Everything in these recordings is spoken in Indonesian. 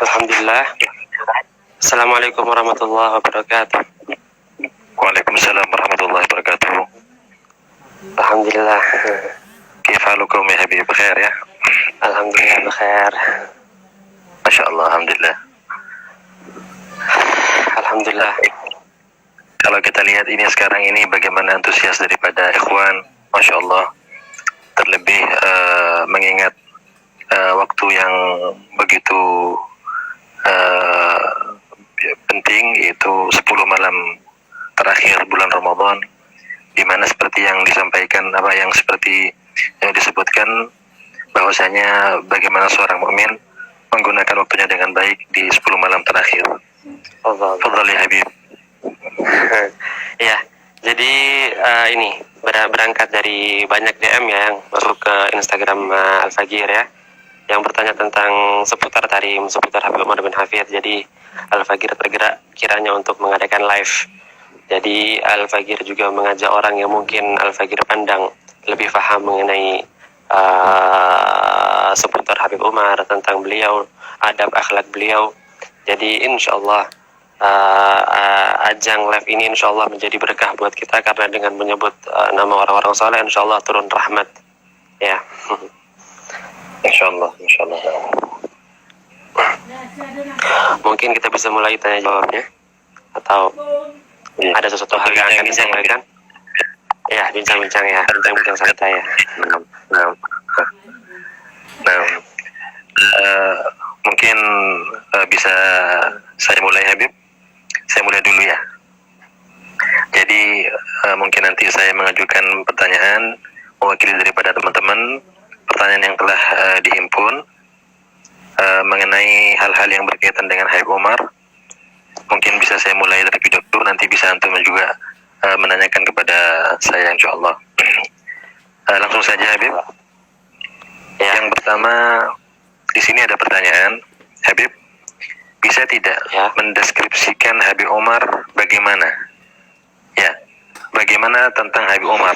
Alhamdulillah. Assalamualaikum warahmatullahi wabarakatuh. Waalaikumsalam warahmatullahi wabarakatuh. Alhamdulillah. Kif halukum ya Habib? Khair ya? Alhamdulillah bkhair. Masya Allah, Alhamdulillah. Alhamdulillah. Kalau kita lihat ini sekarang ini bagaimana antusias daripada ikhwan, Masya Allah. Terlebih mengingat waktu yang begitu penting, yaitu 10 malam terakhir bulan Ramadan, di mana seperti yang disampaikan, yang seperti yang disebutkan, bahwasanya bagaimana seorang mukmin menggunakan waktunya dengan baik di 10 malam terakhir. Fadhal ya Habib. Ya, jadi ini berangkat dari banyak DM ya yang masuk ke Instagram Al-Fagir ya, yang bertanya tentang seputar tarim, seputar Habib Umar bin Hafid. Jadi Al-Fagir tergerak kiranya untuk mengadakan live. Jadi Al-Fagir juga mengajak orang yang mungkin Al-Fagir pandang lebih paham mengenai seputar Habib Umar, tentang beliau, adab akhlak beliau. Jadi insyaallah ajang live ini insyaallah menjadi berkah buat kita, karena dengan menyebut nama orang-orang saleh insyaallah turun rahmat ya. Insyaallah. Mungkin kita bisa mulai tanya jawabnya, atau ada sesuatu hal yang akan disampaikan? Ya, bincang-bincang ya, bincang-bincang santai ya. Mungkin bisa saya mulai Habib. Saya mulai dulu ya. Jadi mungkin nanti saya mengajukan pertanyaan mewakili daripada teman-teman, pertanyaan yang telah dihimpun mengenai hal-hal yang berkaitan dengan Habib Umar. Mungkin bisa saya mulai dari dulu, nanti bisa antum juga menanyakan kepada saya insyaallah. Langsung saja Habib. Yang pertama, di sini ada pertanyaan, Habib, bisa tidak mendeskripsikan Habib Umar bagaimana? Ya, bagaimana tentang Habib Umar?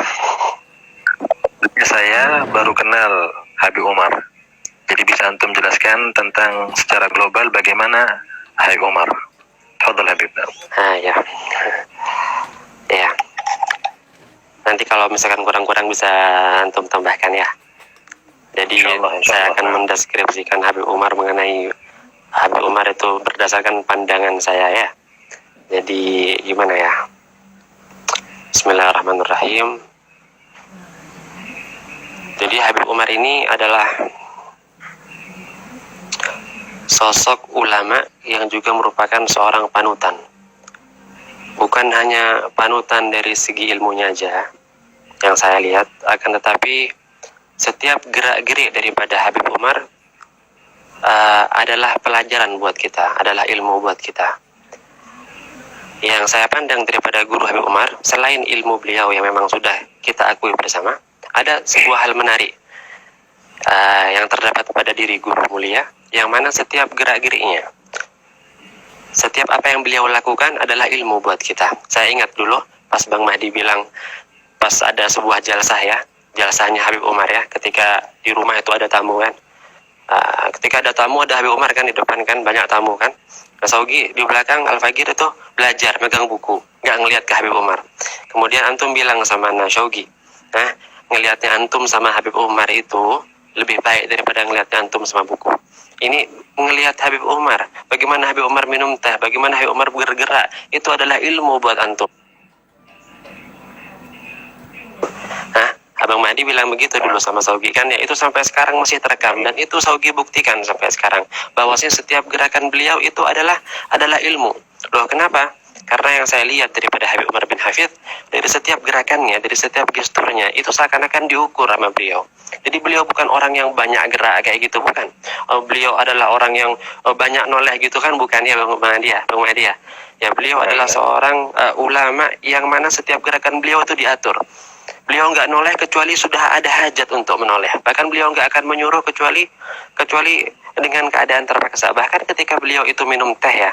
Saya baru kenal Habib Umar. Jadi bisa antum jelaskan tentang secara global bagaimana Habib Umar. Fadhal Habib. Ya. Nanti kalau misalkan kurang-kurang bisa antum tambahkan ya. Jadi saya akan mendeskripsikan Habib Umar mengenai Habib Umar itu berdasarkan pandangan saya ya. Jadi gimana ya? Bismillahirrahmanirrahim. Jadi Habib Umar ini adalah sosok ulama yang juga merupakan seorang panutan. Bukan hanya panutan dari segi ilmunya aja yang saya lihat, akan tetapi setiap gerak-gerik daripada Habib Umar adalah pelajaran buat kita, adalah ilmu buat kita. Yang saya pandang daripada guru Habib Umar, selain ilmu beliau yang memang sudah kita akui bersama, ada sebuah hal menarik yang terdapat pada diri guru mulia, yang mana setiap gerak-geriknya, setiap apa yang beliau lakukan adalah ilmu buat kita. Saya ingat dulu pas Bang Mahdi bilang, pas ada sebuah jalsah ya, jalsahnya Habib Umar ya, ketika di rumah itu ada tamu kan, ketika ada tamu, ada Habib Umar kan di depan kan, banyak tamu kan. Nah, Saugi di belakang Al-Fagir itu belajar, megang buku, nggak ngelihat ke Habib Umar. Kemudian antum bilang sama Saugi, ngelihatnya antum sama Habib Umar itu lebih baik daripada ngelihatnya antum sama buku. Ini ngelihat Habib Umar, bagaimana Habib Umar minum teh, bagaimana Habib Umar bergerak, itu adalah ilmu buat antum. Abang Mahdi bilang begitu dulu sama Saugi kan ya, itu sampai sekarang masih terekam, dan itu Saugi buktikan sampai sekarang bahwasanya setiap gerakan beliau itu adalah ilmu. Loh, kenapa? Karena yang saya lihat daripada Habib Umar bin Hafid, dari setiap gerakannya, dari setiap gesturnya, itu seakan-akan diukur sama beliau. Jadi beliau bukan orang yang banyak gerak kayak gitu, bukan. Beliau adalah orang yang banyak noleh gitu kan, bukan ya Bang Mahdi ya. Ya, beliau adalah seorang ulama yang mana setiap gerakan beliau itu diatur. Beliau nggak noleh kecuali sudah ada hajat untuk menoleh. Bahkan beliau nggak akan menyuruh kecuali dengan keadaan terpaksa. Bahkan ketika beliau itu minum teh ya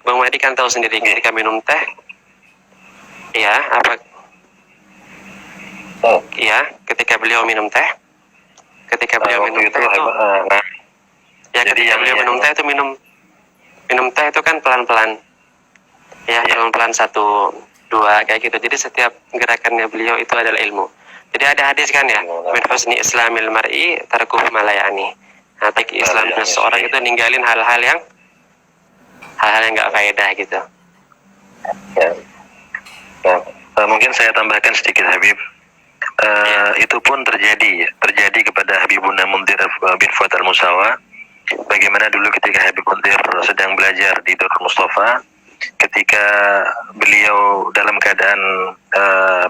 Bang Mahdi kan tahu sendiri ketika minum teh, ya ketika beliau minum teh, Ya, Jadi ketika beliau minum teh itu minum teh itu kan pelan-pelan. Ya, pelan-pelan 1, 2 kayak gitu. Jadi setiap gerakannya beliau itu adalah ilmu. Jadi ada hadis kan ya, min husni islamil mar'i tarkuhu ma la ya'ni. Nah, Islam seseorang itu ninggalin hal-hal yang nggak faedah gitu. Ya. Mungkin saya tambahkan sedikit Habib. Itu pun terjadi kepada Habibuna Munzir bin Fuad al-Musawa. Bagaimana dulu ketika Habib Munzir sedang belajar di Darul Mustafa, ketika beliau dalam keadaan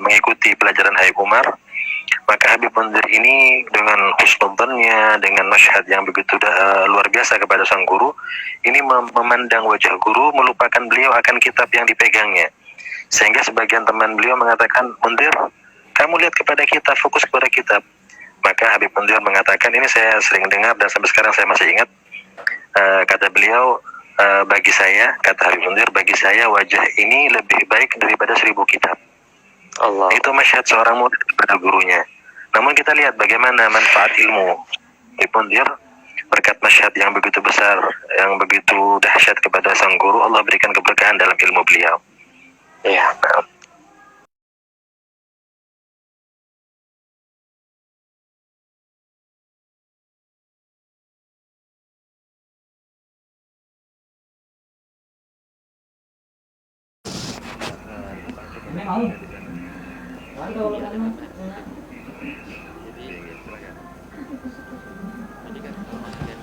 mengikuti pelajaran Habib Umar, maka Habib Munzir ini dengan husnudzannya, dengan masyhad yang begitu luar biasa kepada sang guru, ini memandang wajah guru, melupakan beliau akan kitab yang dipegangnya. Sehingga sebagian teman beliau mengatakan, Munzir, kamu lihat kepada kitab, fokus kepada kitab. Maka Habib Munzir mengatakan, ini saya sering dengar dan sampai sekarang saya masih ingat, kata beliau, bagi saya, kata Habib Munzir, bagi saya wajah ini lebih baik daripada 1000 kitab. Allah. Itu masyhad seorang murid kepada gurunya. Namun kita lihat bagaimana manfaat ilmu. Habib Munzir berkat masyhad yang begitu besar, yang begitu dahsyat kepada sang guru, Allah berikan keberkahan dalam ilmu beliau. Iya.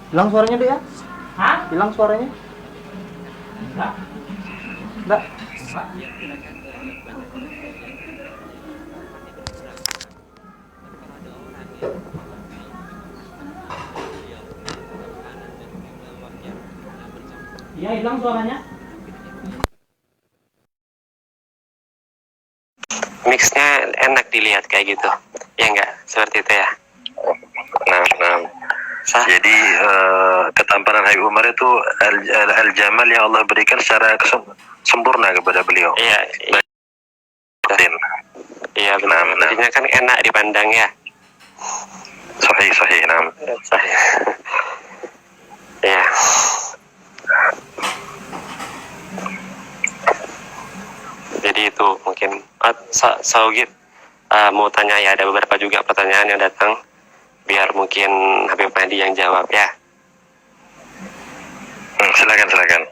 Hilang suaranya deh ya? Hah? Hilang suaranya? Enggak. Enggak. Iya, hilang suaranya. Mixnya enak dilihat kayak gitu. Ya enggak? Seperti itu ya. Nah. Sah? Jadi ketampanan Habib Umar itu al-jamal yang Allah berikan secara sempurna kepada beliau. Iya. Batin. Iya benar. Jadinya kan enak dipandang ya. Sahih, nah. Sahih. Iya. Jadi itu mungkin Saugit mau tanya ya, ada beberapa juga pertanyaan yang datang, biar mungkin Habib Mahdi yang jawab ya. Silakan.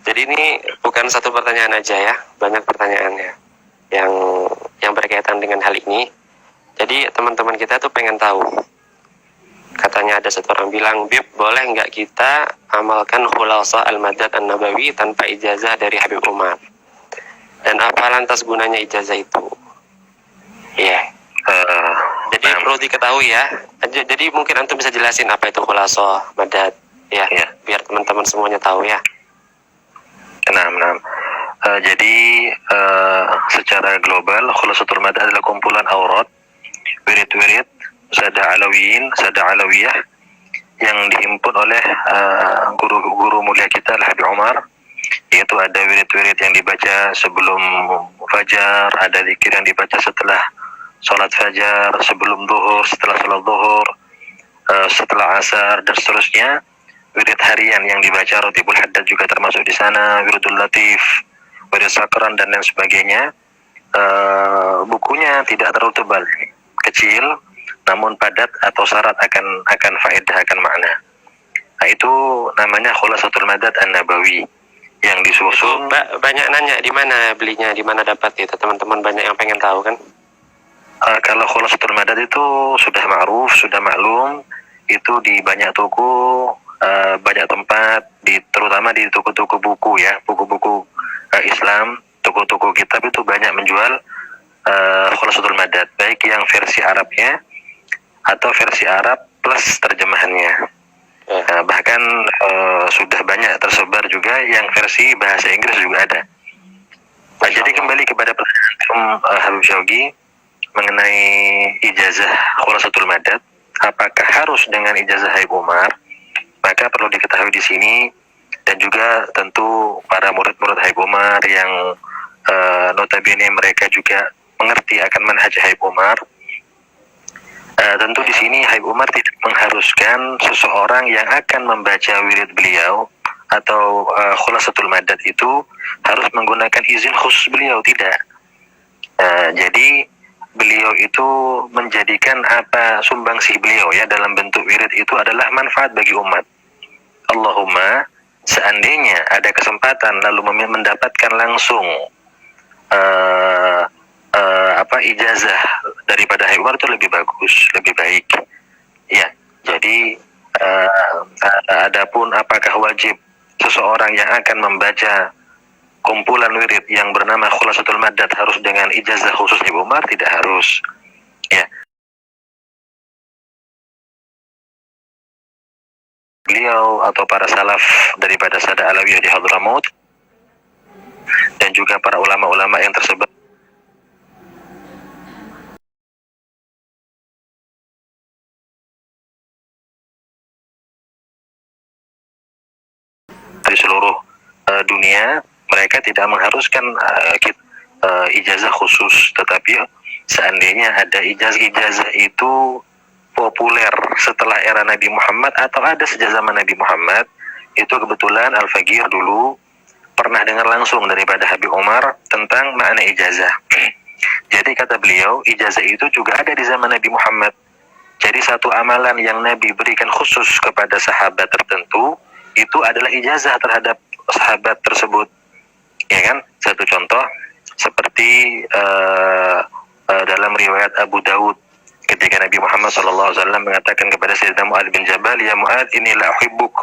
Jadi ini bukan satu pertanyaan aja ya, banyak pertanyaannya yang berkaitan dengan hal ini. Jadi teman-teman kita tuh pengen tahu. Katanya ada satu orang bilang, Bib, boleh nggak kita amalkan Khulasah Al-Madad An-Nabawi tanpa ijazah dari Habib Umar? Dan apa lantas gunanya ijazah itu? Iya. Jadi perlu diketahui ya. Jadi mungkin antum bisa jelasin apa itu Khulasah Madad ya, biar teman-teman semuanya tahu ya. Nah. Jadi secara global Khulasatul Madad adalah kumpulan aurat, wirid-wirid, sada alawiyah yang dihimpun oleh guru mulia kita Habib Umar. Yaitu ada wirid-wirid yang dibaca sebelum fajar, ada zikir yang dibaca setelah sholat fajar, sebelum zuhur, setelah sholat zuhur, setelah asar, dan seterusnya. Wirid harian yang dibaca Ratibul Haddad juga termasuk di sana, Wiridul Latif, Wirid Sakran, dan lain sebagainya. Bukunya tidak terlalu tebal, kecil, namun padat atau syarat akan faedah, akan makna. Nah, itu namanya Khulasatul Madad An-Nabawi yang disusun. Banyak nanya di mana belinya, di mana dapat itu, teman-teman banyak yang pengen tahu kan. Kalau Khulasatul Madad itu sudah ma'ruf, sudah maklum, itu di banyak toko, banyak tempat, terutama di toko-toko buku ya, buku-buku Islam, toko-toko kitab itu banyak menjual Khulasatul Madad, baik yang versi Arabnya atau versi Arab plus terjemahannya. Bahkan sudah banyak tersebar juga yang versi bahasa Inggris juga ada. Jadi kembali kepada pertanyaan Habib Syaugi mengenai ijazah Khulasatul Madad, apakah harus dengan ijazah Habib Umar? Maka perlu diketahui di sini, dan juga tentu para murid-murid Habib Umar yang notabene mereka juga mengerti akan manhaj Habib Umar, Tentu di sini Habib Umar tidak mengharuskan seseorang yang akan membaca wirid beliau atau khulasatul madad itu harus menggunakan izin khusus beliau, tidak. Jadi beliau itu menjadikan apa sumbangsih beliau ya dalam bentuk wirid itu adalah manfaat bagi umat. Allahumma seandainya ada kesempatan lalu mendapatkan langsung ijazah daripada Habib Umar itu lebih bagus, lebih baik. Ya, jadi adapun apakah wajib seseorang yang akan membaca kumpulan wirid yang bernama Khulasatul Madad harus dengan ijazah khusus Habib Umar? Tidak harus. Ya. Beliau atau para salaf daripada Sada Alawiyah di Hadramaut dan juga para ulama-ulama yang tersebar di seluruh dunia, mereka tidak mengharuskan ijazah khusus, tetapi seandainya ada ijazah itu populer setelah era Nabi Muhammad atau ada sejak zaman Nabi Muhammad, itu kebetulan Al-Fagir dulu pernah dengar langsung daripada Habib Umar tentang makna ijazah. Jadi kata beliau, ijazah itu juga ada di zaman Nabi Muhammad. Jadi satu amalan yang Nabi berikan khusus kepada sahabat tertentu itu adalah ijazah terhadap sahabat tersebut, ya kan? Satu contoh seperti dalam riwayat Abu Daud ketika Nabi Muhammad SAW mengatakan kepada Sayyidina Mu'adz bin Jabal, ya Mu'adz, inni la uhibbuk,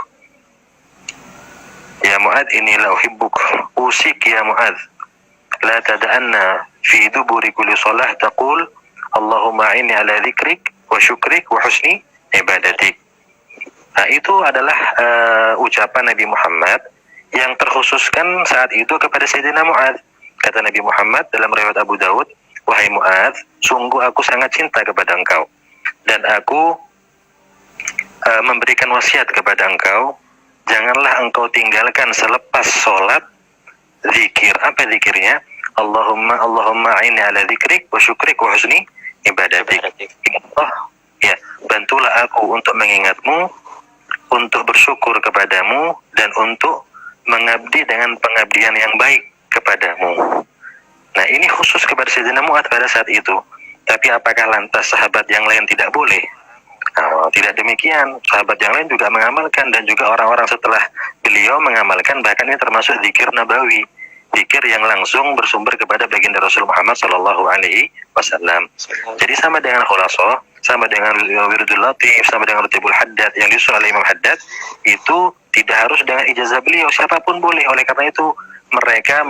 ya Mu'adz, inni la uhibbuk, usik ya Mu'adz, la tada'anna fi duburi kulli salah taqul Allahumma inni ala dzikrik wa syukrik wa husni ibadatik. Nah, itu adalah ucapan Nabi Muhammad yang terkhususkan saat itu kepada Sayyidina Mu'adz. Kata Nabi Muhammad dalam riwayat Abu Daud, wahai Mu'adz, sungguh aku sangat cinta kepada engkau dan aku memberikan wasiat kepada engkau, janganlah engkau tinggalkan selepas sholat zikir. Apa zikirnya? Allahumma a'inni ala dzikrik wa syukrik wa husni ibadatik. Allah, ya, bantulah aku untuk mengingatmu, untuk bersyukur kepadamu, dan untuk mengabdi dengan pengabdian yang baik kepadamu. Nah, ini khusus kepada Sayyidina Mu'adz pada saat itu. Tapi apakah lantas sahabat yang lain tidak boleh? Tidak demikian. Sahabat yang lain juga mengamalkan, dan juga orang-orang setelah beliau mengamalkan, bahkan ini termasuk zikir nabawi, zikir yang langsung bersumber kepada baginda Rasul Muhammad SAW. Jadi sama dengan khulasoh, sama dengan wiridul latif, sama dengan rutibul haddad yang disuruh oleh Imam Haddad, itu tidak harus dengan ijazah beliau, siapapun boleh. Oleh karena itu mereka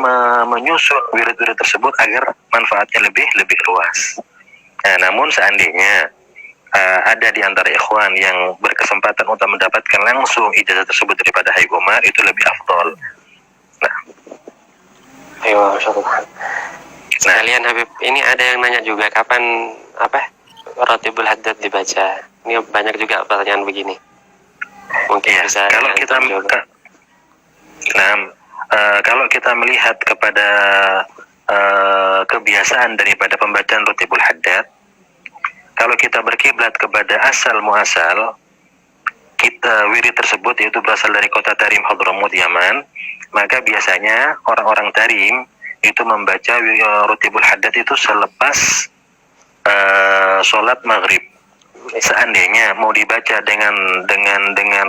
menyusun wirid-wirid tersebut agar manfaatnya lebih luas. Nah, namun seandainya ada di antara ikhwan yang berkesempatan untuk mendapatkan langsung ijazah tersebut daripada Habib Umar, itu lebih afdol. Nah, ayo, sekalian Habib, ini ada yang nanya juga kapan Rotibul Haddad dibaca. Ini banyak juga pertanyaan begini. Mungkin ya, bisa kalau kita melihat kepada kebiasaan daripada pembacaan Rotibul Haddad, kalau kita berkiblat kepada asal muasal kita wirid tersebut, yaitu berasal dari kota Tarim Hadramaut Yaman, maka biasanya orang-orang Tarim itu membaca Rotibul Haddad itu selepas sholat maghrib. Seandainya mau dibaca dengan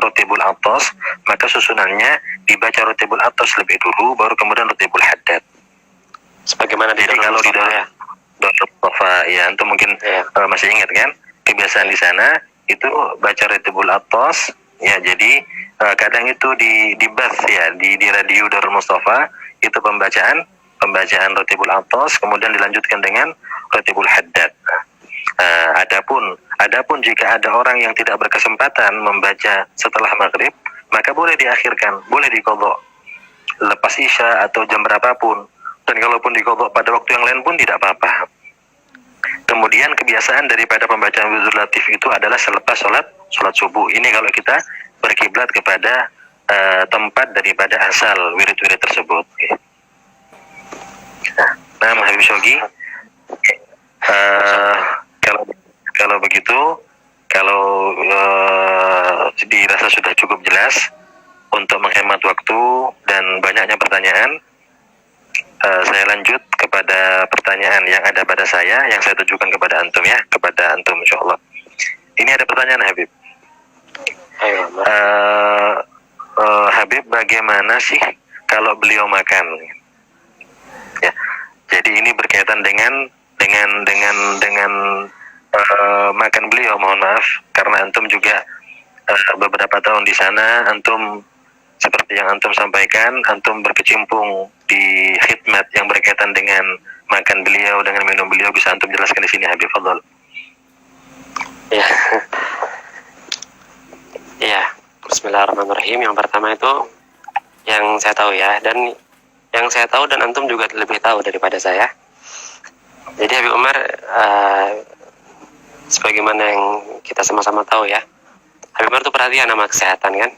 Rotibul Atas, maka susunannya dibaca Rotibul Atas lebih dulu, baru kemudian Rotibul Haddad. Sebagaimana di Jadi kalau di dalam Mustafa, ya, itu mungkin masih ingat kan kebiasaan di sana itu baca Rotibul Atas, ya. Jadi kadang itu di bath, ya, di radio Darul Mustafa itu pembacaan Rotibul Atas, kemudian dilanjutkan dengan Rotibul Haddad. Adapun jika ada orang yang tidak berkesempatan membaca setelah maghrib, maka boleh diakhirkan, boleh diqadha lepas isya atau jam berapapun, dan kalaupun diqadha pada waktu yang lain pun tidak apa-apa. Kemudian kebiasaan daripada pembacaan wiridul latif itu adalah selepas sholat subuh. Ini kalau kita berkiblat kepada tempat daripada asal wirid-wirid tersebut. Nah, Habib Shogi, kalau kalau begitu, kalau dirasa sudah cukup jelas untuk menghemat waktu dan banyaknya pertanyaan, saya lanjut kepada pertanyaan yang ada pada saya, yang saya tujukan kepada antum ya, kepada antum insyaallah. Ini ada pertanyaan Habib. Ayo, Habib, bagaimana sih kalau beliau makan? Ya, jadi ini berkaitan dengan makan beliau. Mohon maaf karena antum juga beberapa tahun di sana, antum seperti yang antum sampaikan, antum berkecimpung di khidmat yang berkaitan dengan makan beliau, dengan minum beliau. Bisa antum jelaskan di sini Habib, fadhol. Ya. Ya, bismillahirrahmanirrahim. Yang pertama itu yang saya tahu ya, dan yang saya tahu dan antum juga lebih tahu daripada saya. Jadi Habib Umar, sebagaimana yang kita sama-sama tahu ya, Habib Umar itu perhatian sama kesehatan kan,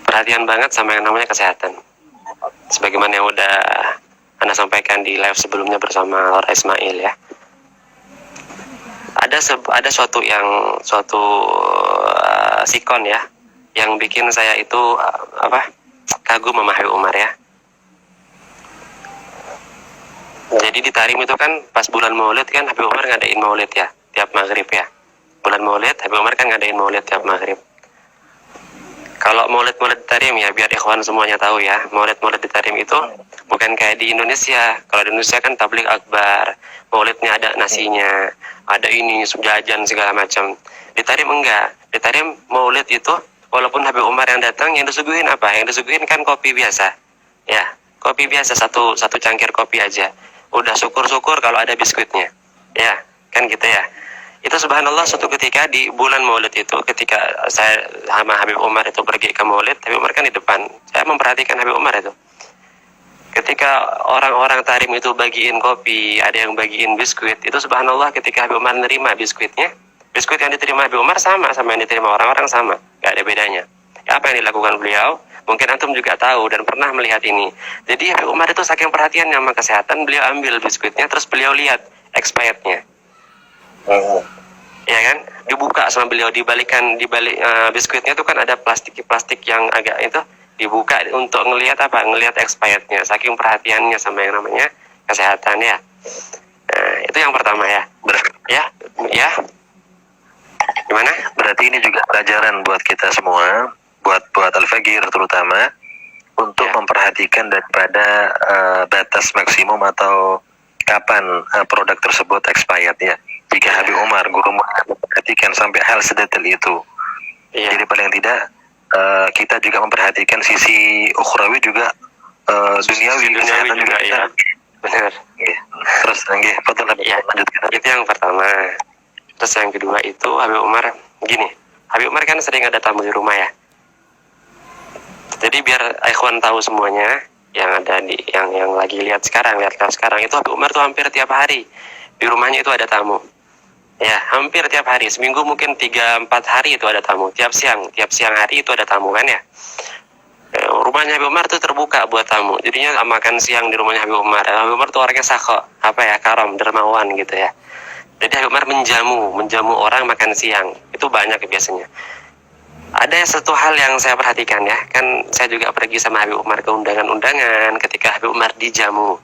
perhatian banget sama yang namanya kesehatan. Sebagaimana yang udah Anda sampaikan di live sebelumnya bersama Laura Ismail ya. Ada suatu sikon ya yang bikin saya itu kagum sama Habib Umar ya. Jadi di Tarim itu kan pas bulan Maulid kan Habib Umar ngadain Maulid ya tiap maghrib ya. Bulan Maulid Habib Umar kan ngadain Maulid tiap maghrib. Kalau Maulid di Tarim ya, biar ikhwan semuanya tahu ya, Maulid di Tarim itu bukan kayak di Indonesia. Kalau di Indonesia kan tabligh akbar, Maulidnya ada nasinya, ada ini jajan segala macam. Di Tarim enggak. Di Tarim Maulid itu walaupun Habib Umar yang datang, yang disuguhin apa? Yang disuguhin kan kopi biasa. Ya, kopi biasa, satu cangkir kopi aja. Udah syukur-syukur kalau ada biskuitnya. Ya, kan gitu ya. Itu subhanallah suatu ketika di bulan Maulid itu, ketika saya sama Habib Umar itu pergi ke Maulid, Habib Umar kan di depan. Saya memperhatikan Habib Umar itu. Ketika orang-orang Tarim itu bagiin kopi, ada yang bagiin biskuit, itu subhanallah ketika Habib Umar nerima biskuitnya, biskuit yang diterima Habib Umar sama yang diterima orang-orang sama, gak ada bedanya. Ya, apa yang dilakukan beliau, mungkin antum juga tahu dan pernah melihat ini. Jadi Habib Umar itu saking perhatiannya sama kesehatan, beliau ambil biskuitnya, terus beliau lihat expirednya. Ya kan, dibuka sama beliau, dibalik biskuitnya itu kan ada plastik yang agak itu dibuka untuk ngelihat expirednya, saking perhatiannya sama yang namanya kesehatan ya. Nah, itu yang pertama ya. Ya. Gimana? Berarti ini juga pelajaran buat kita semua, buat Al-Fagir terutama, untuk memperhatikan daripada batas maksimum atau kapan produk tersebut expired ya. Jika Habib Umar guru memperhatikan sampai hal sedetail itu, jadi paling tidak kita juga memperhatikan sisi ukhrawi juga, duniawi juga ya. Benar. Terus lanjutkan. Itu yang pertama. Terus yang kedua itu Habib Umar gini. Habib Umar kan sering ada tamu di rumah ya. Jadi biar ikhwan tahu semuanya yang ada yang lagi lihat sekarang itu Habib Umar tuh hampir tiap hari di rumahnya itu ada tamu. Ya, hampir tiap hari, seminggu mungkin 3-4 hari itu ada tamu. Tiap siang hari itu ada tamu kan ya. Rumahnya Habib Umar tuh terbuka buat tamu. Jadinya makan siang di rumahnya Habib Umar. Habib Umar tuh orangnya sakho, karam, dermawan gitu ya. Jadi Habib Umar menjamu orang makan siang. Itu banyak biasanya. Ada satu hal yang saya perhatikan ya, kan saya juga pergi sama Habib Umar ke undangan-undangan. Ketika Habib Umar dijamu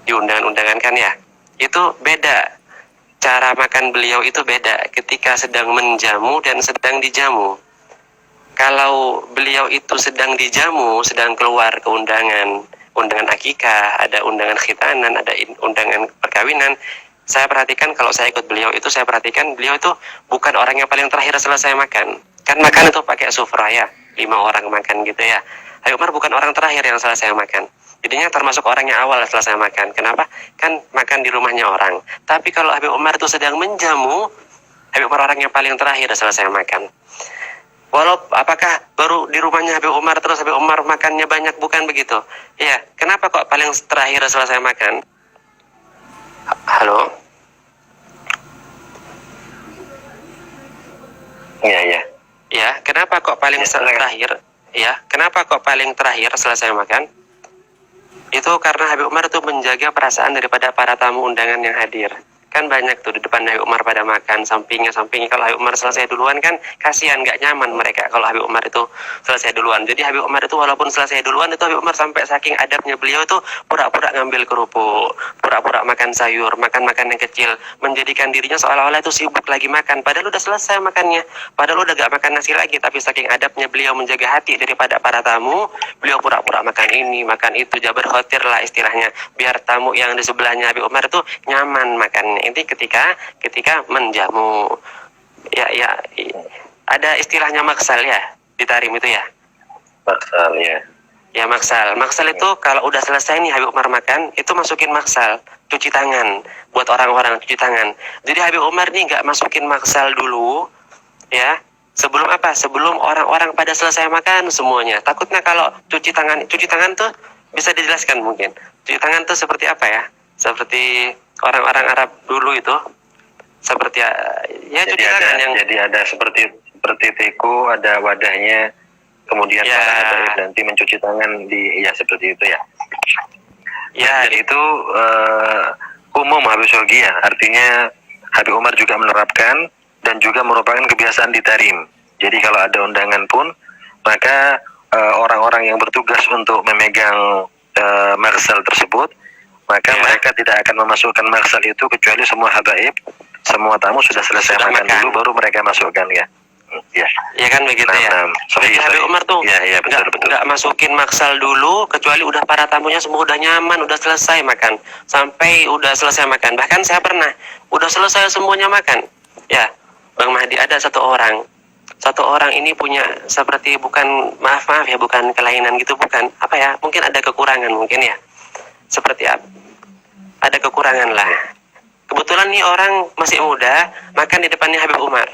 di undangan-undangan kan ya, itu beda. Cara makan beliau itu beda ketika sedang menjamu dan sedang dijamu. Kalau beliau itu sedang dijamu, sedang keluar ke undangan akikah, ada undangan khitanan, ada undangan perkawinan, saya perhatikan kalau saya ikut beliau itu, saya perhatikan beliau itu bukan orang yang paling terakhir selesai makan. Kan makan itu pakai sufra ya, 5 orang makan gitu ya. Habib Umar bukan orang terakhir yang selesai makan. Jadinya termasuk orang yang awal selesai makan. Kenapa? Kan makan di rumahnya orang. Tapi kalau Habib Umar itu sedang menjamu, Habib Umar orang yang paling terakhir selesai makan. Apakah baru di rumahnya Habib Umar terus Habib Umar makannya banyak? Bukan begitu. Iya, kenapa kok paling terakhir selesai makan? Halo? Iya. Ya, kenapa kok paling terakhir? Ya, kenapa kok paling terakhir selesai makan? Itu karena Habib Umar itu menjaga perasaan daripada para tamu undangan yang hadir. Kan banyak tuh di depan Habib Umar pada makan, sampingnya. Kalau Habib Umar selesai duluan kan kasihan, nggak nyaman mereka kalau Habib Umar itu selesai duluan. Jadi Habib Umar itu walaupun selesai duluan itu Habib Umar sampai saking adabnya beliau itu pura-pura ngambil kerupuk, pura-pura makan sayur, makan yang kecil, menjadikan dirinya seolah-olah itu sibuk lagi makan. Padahal udah selesai makannya, padahal udah gak makan nasi lagi. Tapi saking adabnya beliau menjaga hati daripada para tamu, beliau pura-pura makan ini, makan itu, jabar khotir lah istilahnya, biar tamu yang di sebelahnya Habib Umar itu nyaman makannya. Ini ketika menjamu, ya ada istilahnya maksal ya di Tarim itu ya. Maksal ya. Ya maksal itu kalau udah selesai nih Habib Umar makan, itu masukin maksal, cuci tangan, buat orang-orang cuci tangan. Jadi Habib Umar nih nggak masukin maksal dulu, ya. Sebelum apa? Sebelum orang-orang pada selesai makan semuanya. Takutnya kalau cuci tangan tuh bisa dijelaskan mungkin. Cuci tangan tuh seperti apa ya? Seperti orang-orang Arab dulu itu, seperti ya cuci tangan yang. Jadi ada seperti teko, ada wadahnya. Kemudian ya, para nanti mencuci tangan ya seperti itu ya. Ya, dan itu umum Habib Shogi ya. Artinya Habib Umar juga menerapkan dan juga merupakan kebiasaan di Tarim. Jadi kalau ada undangan pun maka orang-orang yang bertugas untuk memegang marsal tersebut, maka mereka tidak akan memasukkan marsal itu kecuali semua habaib, semua tamu sudah selesai makan dulu baru mereka masukkan ya. Ya kan begitu ya. Jadi Habib Umar tuh nggak masukin maksal dulu kecuali udah para tamunya semua udah nyaman, udah selesai makan, sampai udah selesai makan. Bahkan saya pernah udah selesai semuanya makan. Ya, Bang Mahdi, ada satu orang ini punya seperti bukan maaf ya, bukan kelainan gitu, bukan apa ya, mungkin ada kekurangan mungkin ya. Seperti apa? Ada kekurangan lah. Kebetulan nih orang masih muda makan di depannya Habib Umar.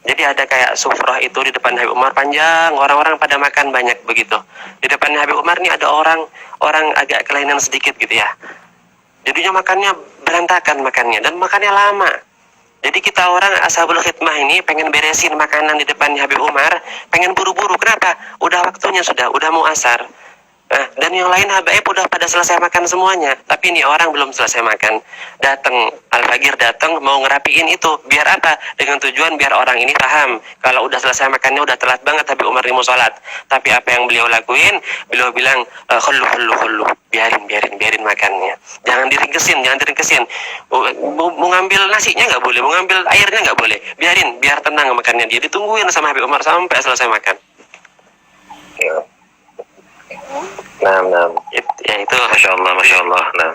Jadi ada kayak sufrah itu di depan Habib Umar panjang, orang-orang pada makan banyak begitu. Di depannya Habib Umar nih ada orang agak kelainan sedikit gitu ya. Jadinya makannya berantakan makannya dan makannya lama. Jadi kita orang ashabul khidmah ini pengen beresin makanan di depannya Habib Umar, pengen buru-buru. Kenapa? Udah waktunya sudah, udah mau asar. Nah, dan yang lain habaib udah pada selesai makan semuanya, tapi ini orang belum selesai makan. Datang Al-Fagir, datang mau ngerapiin itu, biar apa? Dengan tujuan biar orang ini paham kalau udah selesai makannya udah telat banget Habib Umar mau sholat. Tapi apa yang beliau lakuin? Beliau bilang khullu, biarin makannya. Jangan diringkesin. Mau ngambil nasinya nggak boleh, mau ngambil airnya nggak boleh. Biar tenang makannya dia. Ditungguin sama Habib Umar sampai selesai makan. Nah. Itu Masya Allah. Nah.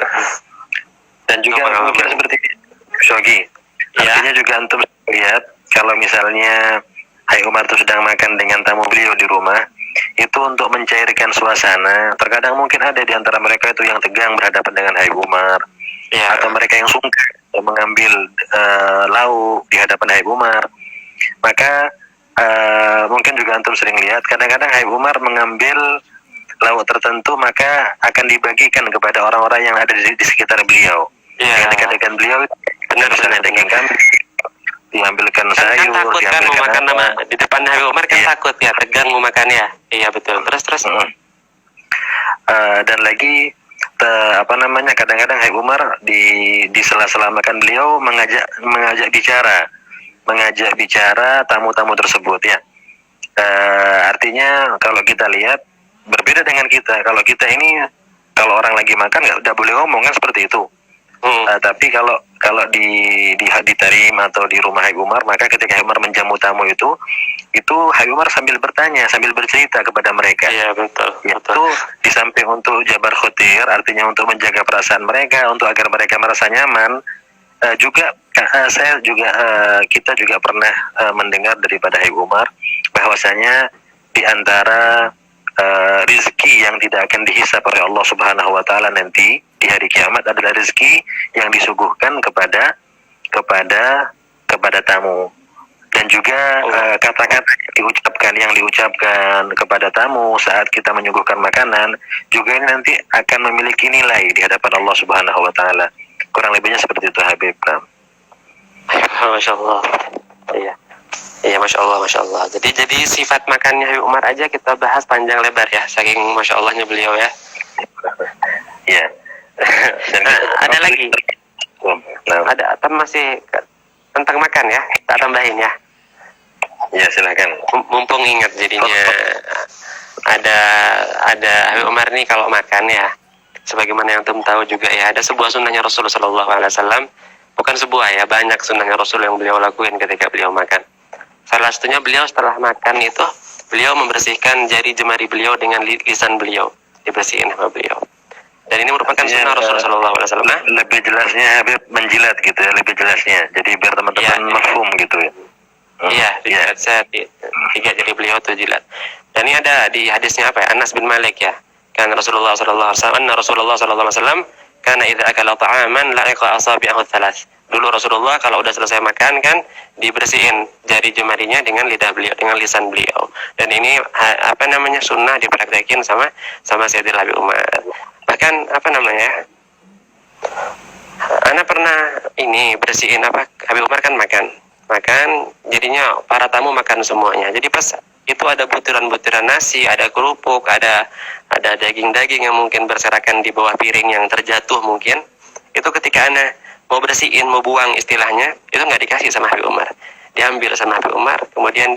Dan juga mungkin seperti Shogi. Artinya juga antum lihat kalau misalnya Habib Umar itu sedang makan dengan tamu beliau di rumah, itu untuk mencairkan suasana. Terkadang mungkin ada di antara mereka itu yang tegang berhadapan dengan Habib Umar, atau mereka yang sungkan mengambil lauk di hadapan Habib Umar. Maka mungkin juga antum sering lihat kadang-kadang Habib Umar mengambil lauk tertentu maka akan dibagikan kepada orang-orang yang ada di sekitar beliau. Dekat-dekat beliau misalnya daging kambing, diambilkan sayur, takut kan mau makan nama di depan Habib Umar kan takut ya, tegang mau makan ya. Iya betul. Terus. Dan lagi kadang-kadang Habib Umar di sela-sela makan beliau mengajak bicara tamu-tamu tersebut ya. Artinya kalau kita lihat berbeda dengan kita. Kalau kita ini kalau orang lagi makan nggak boleh ngomong kan seperti itu. Tapi kalau di Tarim atau di rumah Habib Umar, maka ketika Habib Umar menjamu tamu itu Habib Umar sambil bertanya, sambil bercerita kepada mereka. Iya betul. Itu di samping untuk jabar khotir, artinya untuk menjaga perasaan mereka, untuk agar mereka merasa nyaman. Kita juga pernah mendengar daripada Habib Umar bahwasanya di antara rizki yang tidak akan dihisab oleh Allah Subhanahu wa taala nanti di hari kiamat adalah rizki yang disuguhkan kepada tamu. Dan juga kata-kata yang diucapkan kepada tamu saat kita menyuguhkan makanan juga ini nanti akan memiliki nilai di hadapan Allah Subhanahu wa taala. Kurang lebihnya seperti itu Habib. Masya Allah. Iya, Masya Allah. Jadi sifat makannya Habib Umar aja kita bahas panjang lebar ya, saking Masya Allahnya beliau ya. Iya. Ada lagi. Nah, Ada apa masih tentang makan ya? Tak tambahin ya. ya silakan. Mumpung ingat jadinya ada Habib Umar nih kalau makan ya, sebagaimana yang antum tahu juga ya, ada sebuah sunnahnya Rasulullah SAW. Bukan sebuah ya, banyak sunnahnya Rasul yang beliau lakuin ketika beliau makan. Salah satunya beliau setelah makan itu beliau membersihkan jari jemari beliau dengan lisan beliau, dibersihin sama beliau. Dan ini merupakan sunnah Rasulullah SAW. Nah, Lebih jelasnya Habib menjilat gitu ya, lebih jelasnya. Jadi biar teman-teman Iya. mafhum gitu ya. iya, dijilat saya tiga jari beliau tuh jilat. Dan ini ada di hadisnya apa ya? Anas bin Malik ya. Kan Rasulullah SAW karena idza akala ta'aman la'iqa asabi'ahu thalath. Dulu Rasulullah kalau udah selesai makan kan dibersihin jari jemarinya dengan lidah beliau, dengan lisan beliau. Dan ini sunnah dipraktekin sama Sayyidil Habib Umar. Bahkan Ana pernah ini bersihin Habib Umar kan makan jadinya para tamu makan semuanya. Jadi pas itu ada butiran-butiran nasi, ada kerupuk, ada daging-daging yang mungkin berserakan di bawah piring yang terjatuh mungkin. Itu ketika Ana mau bersihin, mau buang istilahnya, itu nggak dikasih sama Habib Umar. Diambil sama Habib Umar, kemudian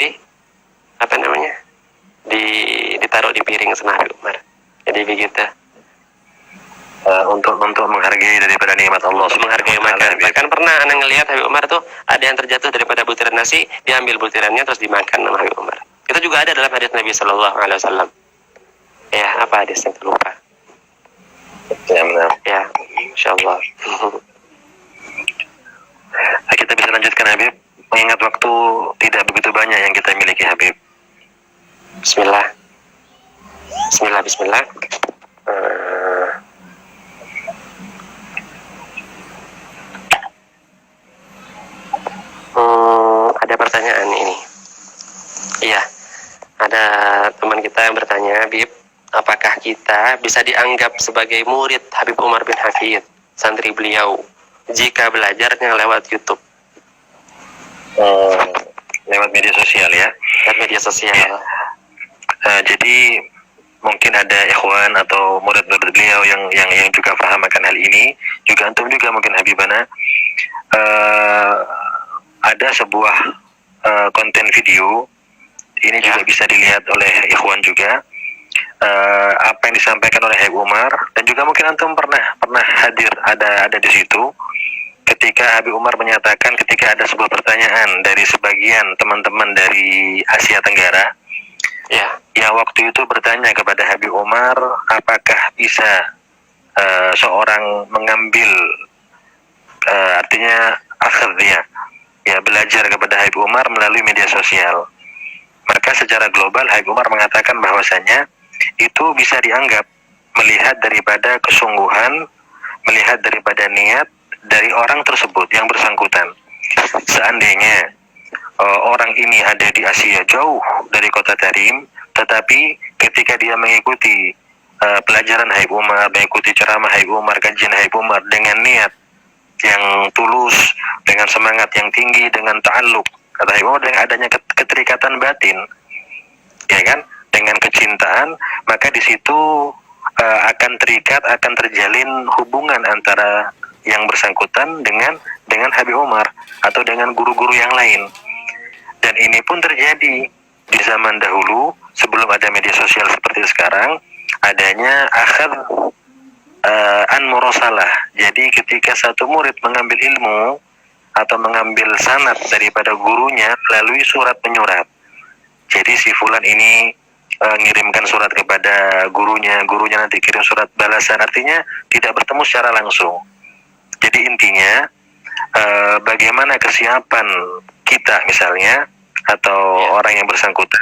ditaruh di piring sama Habib Umar. Jadi begitu. Untuk menghargai daripada nikmat Allah, Menghargai makan. Bahkan pernah Ana ngelihat Habib Umar tuh ada yang terjatuh daripada butiran nasi, diambil butirannya terus dimakan sama Habib Umar. Itu juga ada dalam hadis Nabi Sallallahu Alaihi Wasallam. Ya, apa hadisnya lupa? Ya, benar. Ya, insyaallah. Kita bisa lanjutkan Habib, mengingat waktu tidak begitu banyak yang kita miliki Habib. Bismillah. Ada pertanyaan ini. Iya, ada teman kita yang bertanya, Habib, apakah kita bisa dianggap sebagai murid Habib Umar bin Hafid, santri beliau, jika belajarnya lewat YouTube, Lewat media sosial ya. dan media sosial? Jadi mungkin ada ikhwan atau murid-murid beliau yang juga paham akan hal ini, juga antum juga mungkin Habibana, ada sebuah konten video ini juga bisa dilihat oleh ikhwan juga, apa yang disampaikan oleh Habib Umar, dan juga mungkin antum pernah hadir ada di situ ketika Habib Umar menyatakan ketika ada sebuah pertanyaan dari sebagian teman-teman dari Asia Tenggara yang waktu itu bertanya kepada Habib Umar, apakah bisa seorang mengambil artinya akhir ya belajar kepada Habib Umar melalui media sosial. Maka secara global Habib Umar mengatakan bahwasanya itu bisa dianggap melihat daripada kesungguhan, melihat daripada niat dari orang tersebut yang bersangkutan. Seandainya orang ini ada di Asia jauh dari kota Tarim, tetapi ketika dia mengikuti pelajaran Habib Umar, mengikuti ceramah Habib Umar, kajian Habib Umar dengan niat yang tulus, dengan semangat yang tinggi, dengan ta'alluq, kata Habib Umar, dengan adanya keterikatan batin, ya kan, dengan kecintaan, maka di situ akan terikat, akan terjalin hubungan antara yang bersangkutan dengan Habib Umar atau dengan guru-guru yang lain. Dan ini pun terjadi di zaman dahulu sebelum ada media sosial seperti sekarang, adanya akhad an-murasalah. Jadi ketika satu murid mengambil ilmu atau mengambil sanad daripada gurunya melalui surat menyurat. Jadi si fulan ini ngirimkan surat kepada gurunya nanti kirim surat balasan, artinya tidak bertemu secara langsung. Jadi intinya bagaimana kesiapan kita misalnya atau orang yang bersangkutan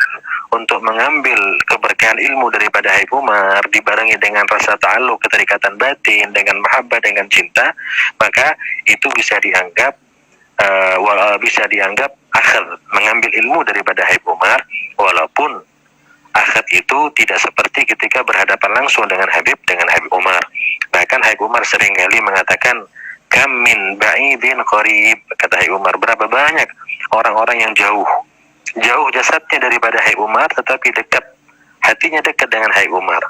untuk mengambil keberkahan ilmu daripada Habib Umar dibarengi dengan rasa ta'alluq, keterikatan batin, dengan mahabbah, dengan cinta, maka itu bisa dianggap akhir mengambil ilmu daripada Habib Umar, walaupun akhir itu tidak seperti ketika berhadapan langsung dengan Habib Umar. Bahkan Habib Umar seringkali mengatakan, kam min ba'idin qarib, kata Habib Umar, berapa banyak orang-orang yang jauh jasadnya daripada Habib Umar, tetapi dekat hatinya dekat dengan Habib Umar.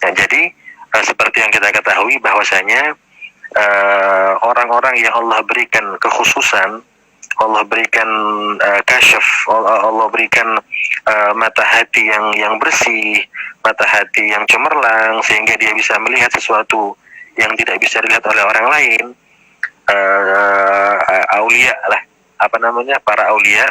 Nah, jadi seperti yang kita ketahui bahwasanya orang-orang yang Allah berikan kekhususan, Allah berikan kasyaf, Allah berikan mata hati yang bersih, mata hati yang cemerlang, sehingga dia bisa melihat sesuatu yang tidak bisa dilihat oleh orang lain. Aulia lah, para aulia,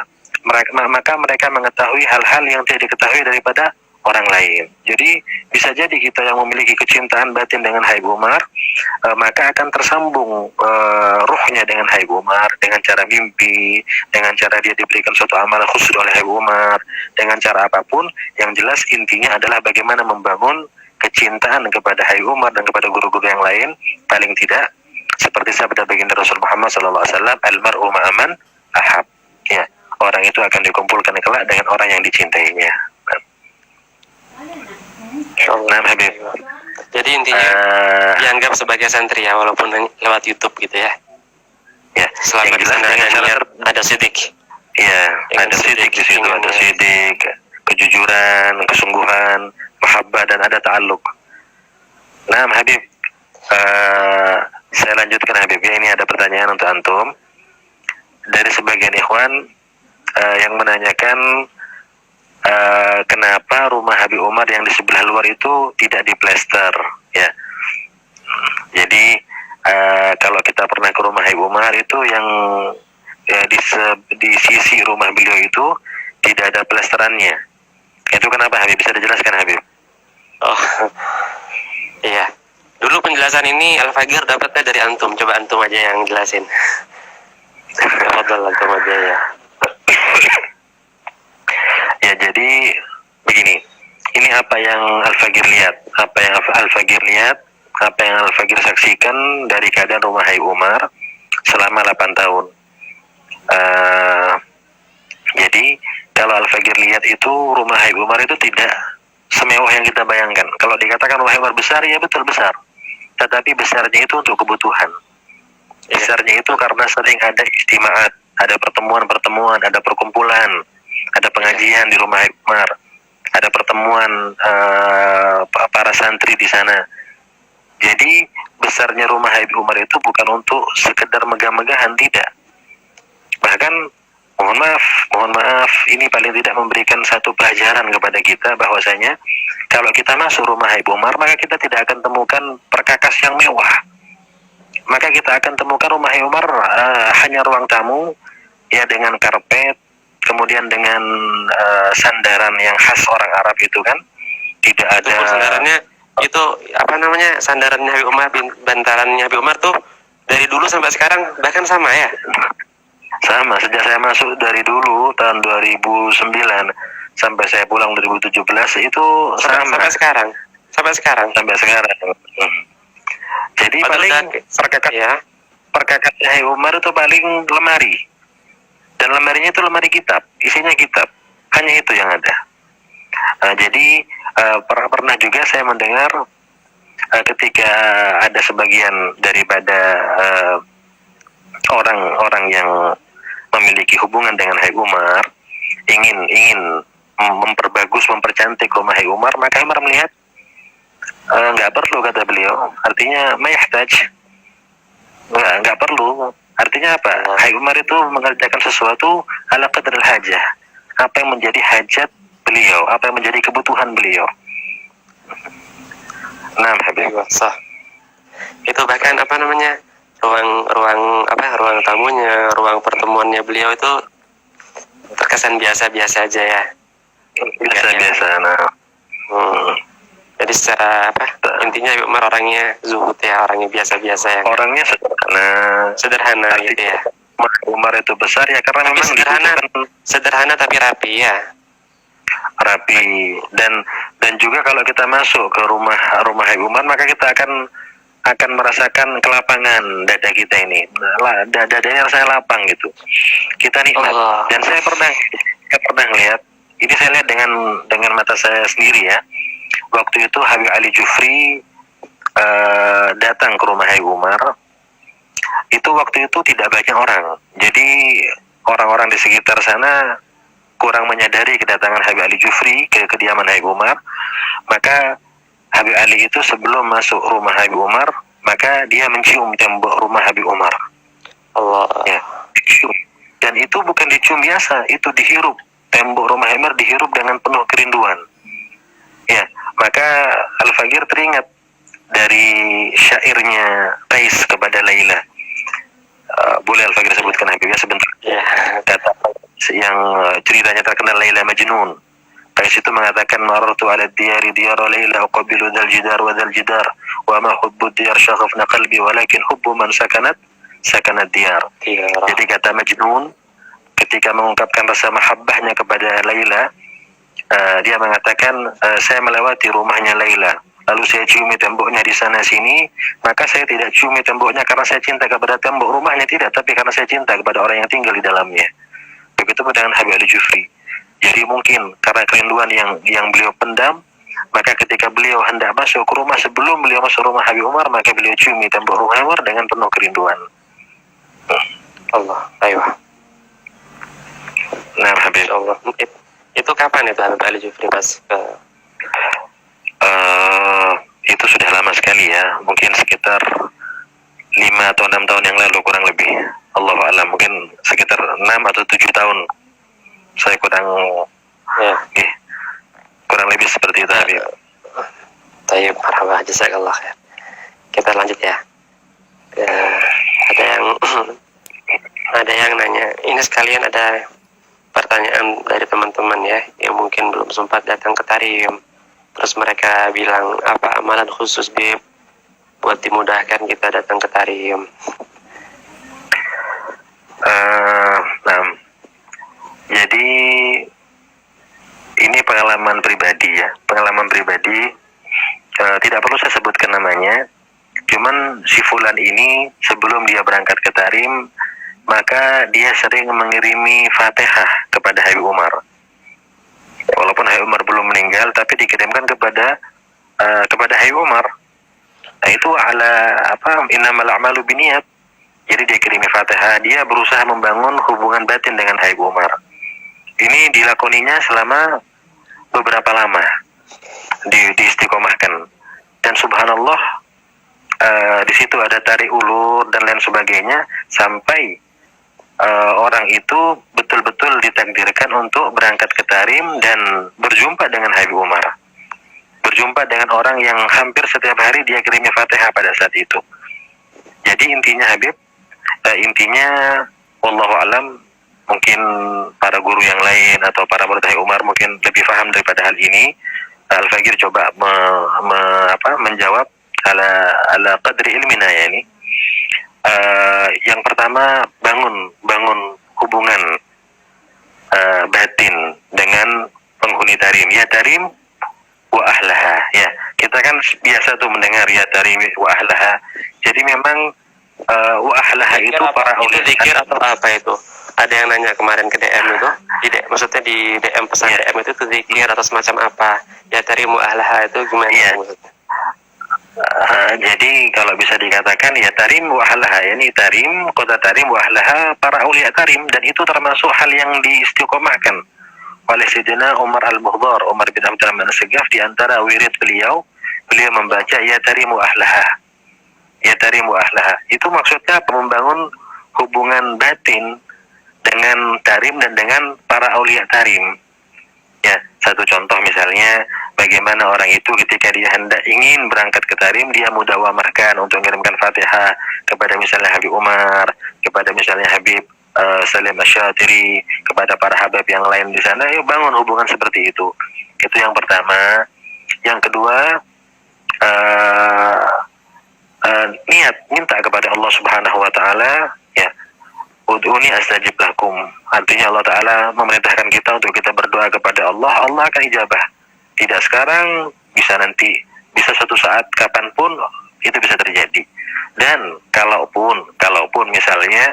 maka mereka mengetahui hal-hal yang tidak diketahui daripada orang lain. Jadi bisa jadi kita yang memiliki kecintaan batin dengan Habib Umar, maka akan tersambung ruhnya dengan Habib Umar, dengan cara mimpi, dengan cara dia diberikan suatu amal khusus oleh Habib Umar, dengan cara apapun. Yang jelas intinya adalah bagaimana membangun kecintaan kepada Habib Umar dan kepada guru-guru yang lain. Paling tidak seperti sabda baginda Rasul Muhammad SAW, al-mar'u ma'aman ahab. Ya, orang itu akan dikumpulkan kelak dengan orang yang dicintainya. Nah, Habib. Jadi intinya dianggap sebagai santri ya, walaupun lewat YouTube gitu ya. Ya, Selama yang di jelas sana dengan ada cara niat, ada sidik. Iya, Dengan ada sidik di situ, dengan ada sidik, kejujuran, kesungguhan, mahabbah, dan ada ta'alluq. Nah, Habib, saya lanjutkan Habib ya. Ini ada pertanyaan untuk antum dari sebagian ikhwan yang menanyakan kenapa rumah Habib Umar yang di sebelah luar itu tidak diplester ya. Jadi kalau kita pernah ke rumah Habib Umar itu yang di sisi rumah beliau itu tidak ada plesterannya. Itu kenapa Habib? Bisa dijelaskan Habib? Oh, iya. Dulu penjelasan ini Al-Fagir dapatnya dari antum. Coba antum aja yang jelasin. Tafadhol antum aja ya. Ya, jadi begini. Ini apa yang Al-Fagir lihat, apa yang Al-Fagir lihat, apa yang Al-Fagir saksikan dari keadaan rumah Habib Umar selama 8 tahun. Jadi kalau Al-Fagir lihat itu rumah Habib Umar itu tidak semewah yang kita bayangkan. Kalau dikatakan rumah Habib Umar besar, ya betul besar. Tetapi besarnya itu untuk kebutuhan. Besarnya itu karena sering ada istimaat, ada pertemuan-pertemuan, ada perkumpulan, ada pengajian di rumah Habib Umar, ada pertemuan para santri di sana. Jadi besarnya rumah Habib Umar itu bukan untuk sekedar megah-megahan, tidak. Bahkan mohon maaf, ini paling tidak memberikan satu pelajaran kepada kita bahwasanya kalau kita masuk rumah Habib Umar, maka kita tidak akan temukan perkakas yang mewah. Maka kita akan temukan rumah Habib Umar hanya ruang tamu ya, dengan karpet, kemudian dengan sandaran yang khas orang Arab itu kan. Tidak ada Sandarannya itu apa namanya? Sandarannya Habib Umar, bantalannya Habib Umar tuh dari dulu sampai sekarang bahkan sama ya. sama, sejak saya masuk dari dulu tahun 2009 sampai saya pulang 2017 itu sama Sampai sekarang. Sampai sekarang. Jadi Padahal paling ya. perkakasnya Habib Umar itu paling lemari, dan lemarinya itu lemari kitab, isinya kitab, hanya itu yang ada. Jadi pernah juga saya mendengar ketika ada sebagian daripada orang-orang yang memiliki hubungan dengan Habib Umar ingin memperbagus, mempercantik rumah Habib Umar, maka Umar melihat nggak perlu, kata beliau. Artinya mayahtaj, nggak perlu. Artinya apa? Habib Umar itu mengerjakan sesuatu ala qadril hajah, apa yang menjadi hajat beliau, apa yang menjadi kebutuhan beliau. Nah, Habib. Sah. Itu bahkan apa namanya? Ruang tamunya, ruang pertemuannya beliau itu terkesan biasa-biasa aja ya. Biasa-biasa. Nah. Jadi secara intinya Habib Umar orangnya zuhud ya, orangnya biasa-biasa ya. Orangnya sederhana Gitu ya. Umar itu besar ya karena Tapi memang sederhana tapi rapi ya. Rapi, dan juga kalau kita masuk ke rumah Habib Umar, maka kita akan merasakan kelapangan dada kita ini. Dadanya rasanya lapang gitu. Kita nikmat. Dan saya pernah lihat, ini saya lihat dengan mata saya sendiri ya. Waktu itu Habib Ali Jufri datang ke rumah Habib Umar. Itu waktu itu tidak banyak orang. Jadi orang-orang di sekitar sana kurang menyadari kedatangan Habib Ali Jufri ke kediaman Habib Umar. Maka Habib Ali itu sebelum masuk rumah Habib Umar, maka dia mencium tembok rumah Habib Umar. Allah. Ya, dicium. Dan itu bukan dicium biasa, itu dihirup. Tembok rumah Umar dihirup dengan penuh kerinduan. Ya, maka Al-Faqir teringat dari syairnya Qais kepada Laila. Boleh Al-Faqir sebutkan Habib ya sebentar. Ya. Kata yang ceritanya terkenal Laila Majnun. Qais itu mengatakan marartu ala diyari diyara Laila uqabilu dzal jidar wa dzal jidar wa ma hubbu diyar syaghafna qalbi walakin hubbu man sakanat diyar. Jadi kata Majnun ketika mengungkapkan rasa mahabbahnya kepada Laila, dia mengatakan saya melewati rumahnya Laila, lalu saya ciumi temboknya di sana sini, maka saya tidak ciumi temboknya karena saya cinta kepada tembok rumahnya, tidak, tapi karena saya cinta kepada orang yang tinggal di dalamnya. Begitu pun dengan Habib Al-Jufri. Jadi mungkin karena kerinduan yang beliau pendam, maka ketika beliau hendak masuk ke rumah, sebelum beliau masuk rumah Habib Umar, maka beliau ciumi tembok rumah Umar dengan penuh kerinduan. Allah, ayo. Nah, Habib. Allah. Itu kapan itu Habib Ali Jufri pas ke? Itu sudah lama sekali ya, mungkin sekitar 5 atau 6 tahun yang lalu kurang lebih. Allahu a'lam, mungkin sekitar 6 atau 7 tahun. Saya kurang kurang lebih seperti itu, Habib. Tayyib, marhaba, jazakallah khair. Kita lanjut ya. Ada yang nanya, ini sekalian ada pertanyaan dari teman-teman ya, yang mungkin belum sempat datang ke Tarim. Terus mereka bilang, apa amalan khusus Bib buat dimudahkan kita datang ke Tarim? Jadi ini pengalaman pribadi ya, tidak perlu saya sebutkan namanya. Cuman si Fulan ini sebelum dia berangkat ke Tarim, maka dia sering mengirimi Fatihah kepada Habib Umar. Walaupun Habib Umar belum meninggal, tapi dikirimkan kepada Habib Umar. Nah, itu innamal a'malu binniyat. Jadi dia kirimi Fatihah, dia berusaha membangun hubungan batin dengan Habib Umar. Ini dilakoninya selama beberapa lama, diistiqomahkan. Dan subhanallah, di situ ada tarik ulur dan lain sebagainya, sampai orang itu betul-betul ditakdirkan untuk berangkat ke Tarim dan berjumpa dengan Habib Umar. Berjumpa dengan orang yang hampir setiap hari dia kirimi Fatihah pada saat itu. Jadi intinya Habib, wallahu alam, mungkin para guru yang lain atau para murid Habib Umar mungkin lebih paham daripada hal ini. Al-Faqir coba menjawab ala qadri ilmina ya ini. Yang pertama, bangun hubungan batin dengan penghuni Tarim. Ya Tarim wa ahlaha. Ya, kita kan biasa tuh mendengar ya Tarim wa ahlaha. Jadi memang wa ahlaha itu para itu zikir atau apa itu? Ada yang nanya kemarin ke DM itu, maksudnya di DM pesan DM itu zikir atau semacam apa? Ya Tarim wa ahlaha itu gimana maksudnya? Jadi kalau bisa dikatakan ya Tarim wa ahlaha, yani Tarim, kota Tarim wa ahlaha, para aulia Tarim, dan itu termasuk hal yang diistiqomahkan oleh Sayyidina Umar Al-Mukhdar, Umar bin Abdul Rahman As-Saggaf. Di antara wirid beliau membaca ya Tarim wa ahlaha. Ya Tarim wa ahlaha. Itu maksudnya membangun hubungan batin dengan Tarim dan dengan para aulia Tarim. Ya, satu contoh misalnya, bagaimana orang itu ketika dia hendak ingin berangkat ke Tarim, dia mudawamahkan untuk mengirimkan Fatihah kepada misalnya Habib Umar, kepada misalnya Habib Salim Asy-Syatiri, kepada para habib yang lain di sana. Yuk bangun hubungan seperti itu. Itu yang pertama. Yang kedua, niat, minta kepada Allah Subhanahu wa taala, ya. Ud'uni astajib lakum. Artinya Allah Ta'ala memerintahkan kita untuk kita berdoa kepada Allah, Allah akan ijabah. Tidak sekarang, bisa nanti, bisa suatu saat, kapanpun, itu bisa terjadi. Dan kalaupun misalnya,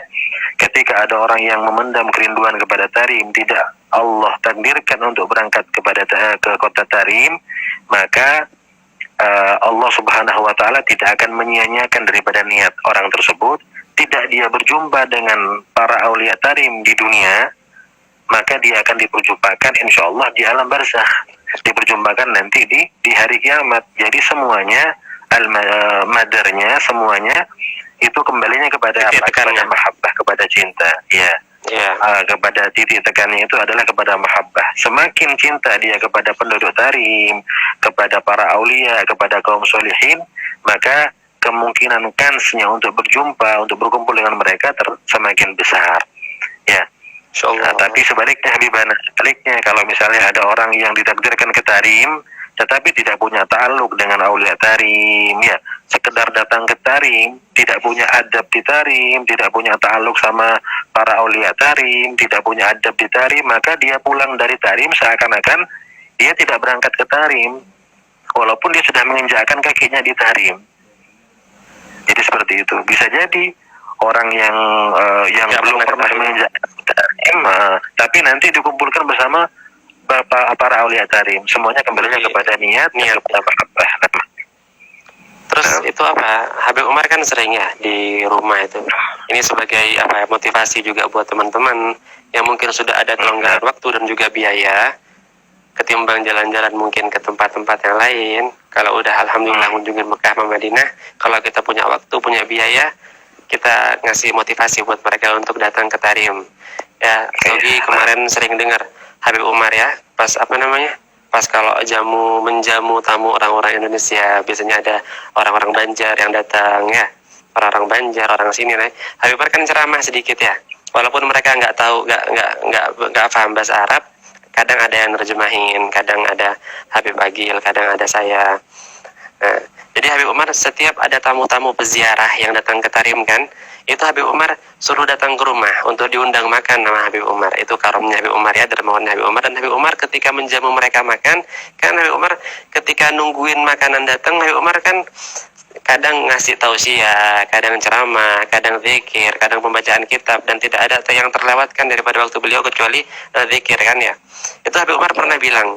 ketika ada orang yang memendam kerinduan kepada Tarim, tidak Allah takdirkan untuk berangkat ke kota Tarim, maka Allah Subhanahu wa Ta'ala tidak akan menyia-nyiakan daripada niat orang tersebut. Tidak dia berjumpa dengan para aulia Tarim di dunia, maka dia akan diperjumpakan insya Allah di alam barzakh, diperjumpakan nanti di hari kiamat. Jadi semuanya madarnya semuanya itu kembalinya kepada Titik apa? Kepada tekannya. mahabbah, kepada cinta. Ya. Ya. Kepada titik tekannya itu adalah kepada mahabbah. Semakin cinta dia kepada penduduk Tarim, kepada para aulia, kepada kaum solihin, maka kemungkinan kansnya untuk berjumpa, untuk berkumpul dengan mereka semakin besar. Ya. Insyaallah. Tapi sebaliknya Habibana, sebaliknya kalau misalnya ada orang yang ditakdirkan ke Tarim tetapi tidak punya ta'alluq dengan aulia Tarim, ya, sekedar datang ke Tarim, tidak punya adab di Tarim, tidak punya ta'alluq sama para aulia Tarim, tidak punya adab di Tarim, maka dia pulang dari Tarim seakan-akan dia tidak berangkat ke Tarim walaupun dia sudah menginjakkan kakinya di Tarim. Jadi seperti itu. Bisa jadi orang yang Ya, belum pernah Tarim. menginjakkan Tarim, tapi nanti dikumpulkan bersama para aulia Tarim. Semuanya kembalinya Jadi, kepada niat, kepada mahabbah. Terus itu apa? Habib Umar kan sering ya di rumah itu. Ini sebagai apa? Motivasi juga buat teman-teman yang mungkin sudah ada kelonggaran waktu dan juga biaya, ketimbang jalan-jalan mungkin ke tempat-tempat yang lain. Kalau udah alhamdulillah kunjungin Mekah sama Madinah, kalau kita punya waktu, punya biaya, kita ngasih motivasi buat mereka untuk datang ke Tarim. Ya, Sogi kemarin sering dengar Habib Umar ya, pas apa namanya? Pas kalau menjamu tamu orang-orang Indonesia, biasanya ada orang-orang Banjar yang datang ya. Orang-orang Banjar, orang sini nih. Habib Umar kan ceramah sedikit ya. Walaupun mereka nggak tahu, nggak paham bahasa Arab, kadang ada yang nerjemahin, kadang ada Habib Agil, kadang ada saya. Nah, jadi Habib Umar setiap ada tamu-tamu peziarah yang datang ke Tarim kan, itu Habib Umar suruh datang ke rumah untuk diundang makan sama Habib Umar. Itu karomnya Habib Umar ya, dermawannya Habib Umar. Dan Habib Umar ketika menjamu mereka makan, kan Habib Umar ketika nungguin makanan datang, Habib Umar kan kadang ngasih tausiah, kadang ceramah, kadang zikir, kadang pembacaan kitab, dan tidak ada yang terlewatkan daripada waktu beliau kecuali zikir kan ya. Itu Habib Umar pernah bilang,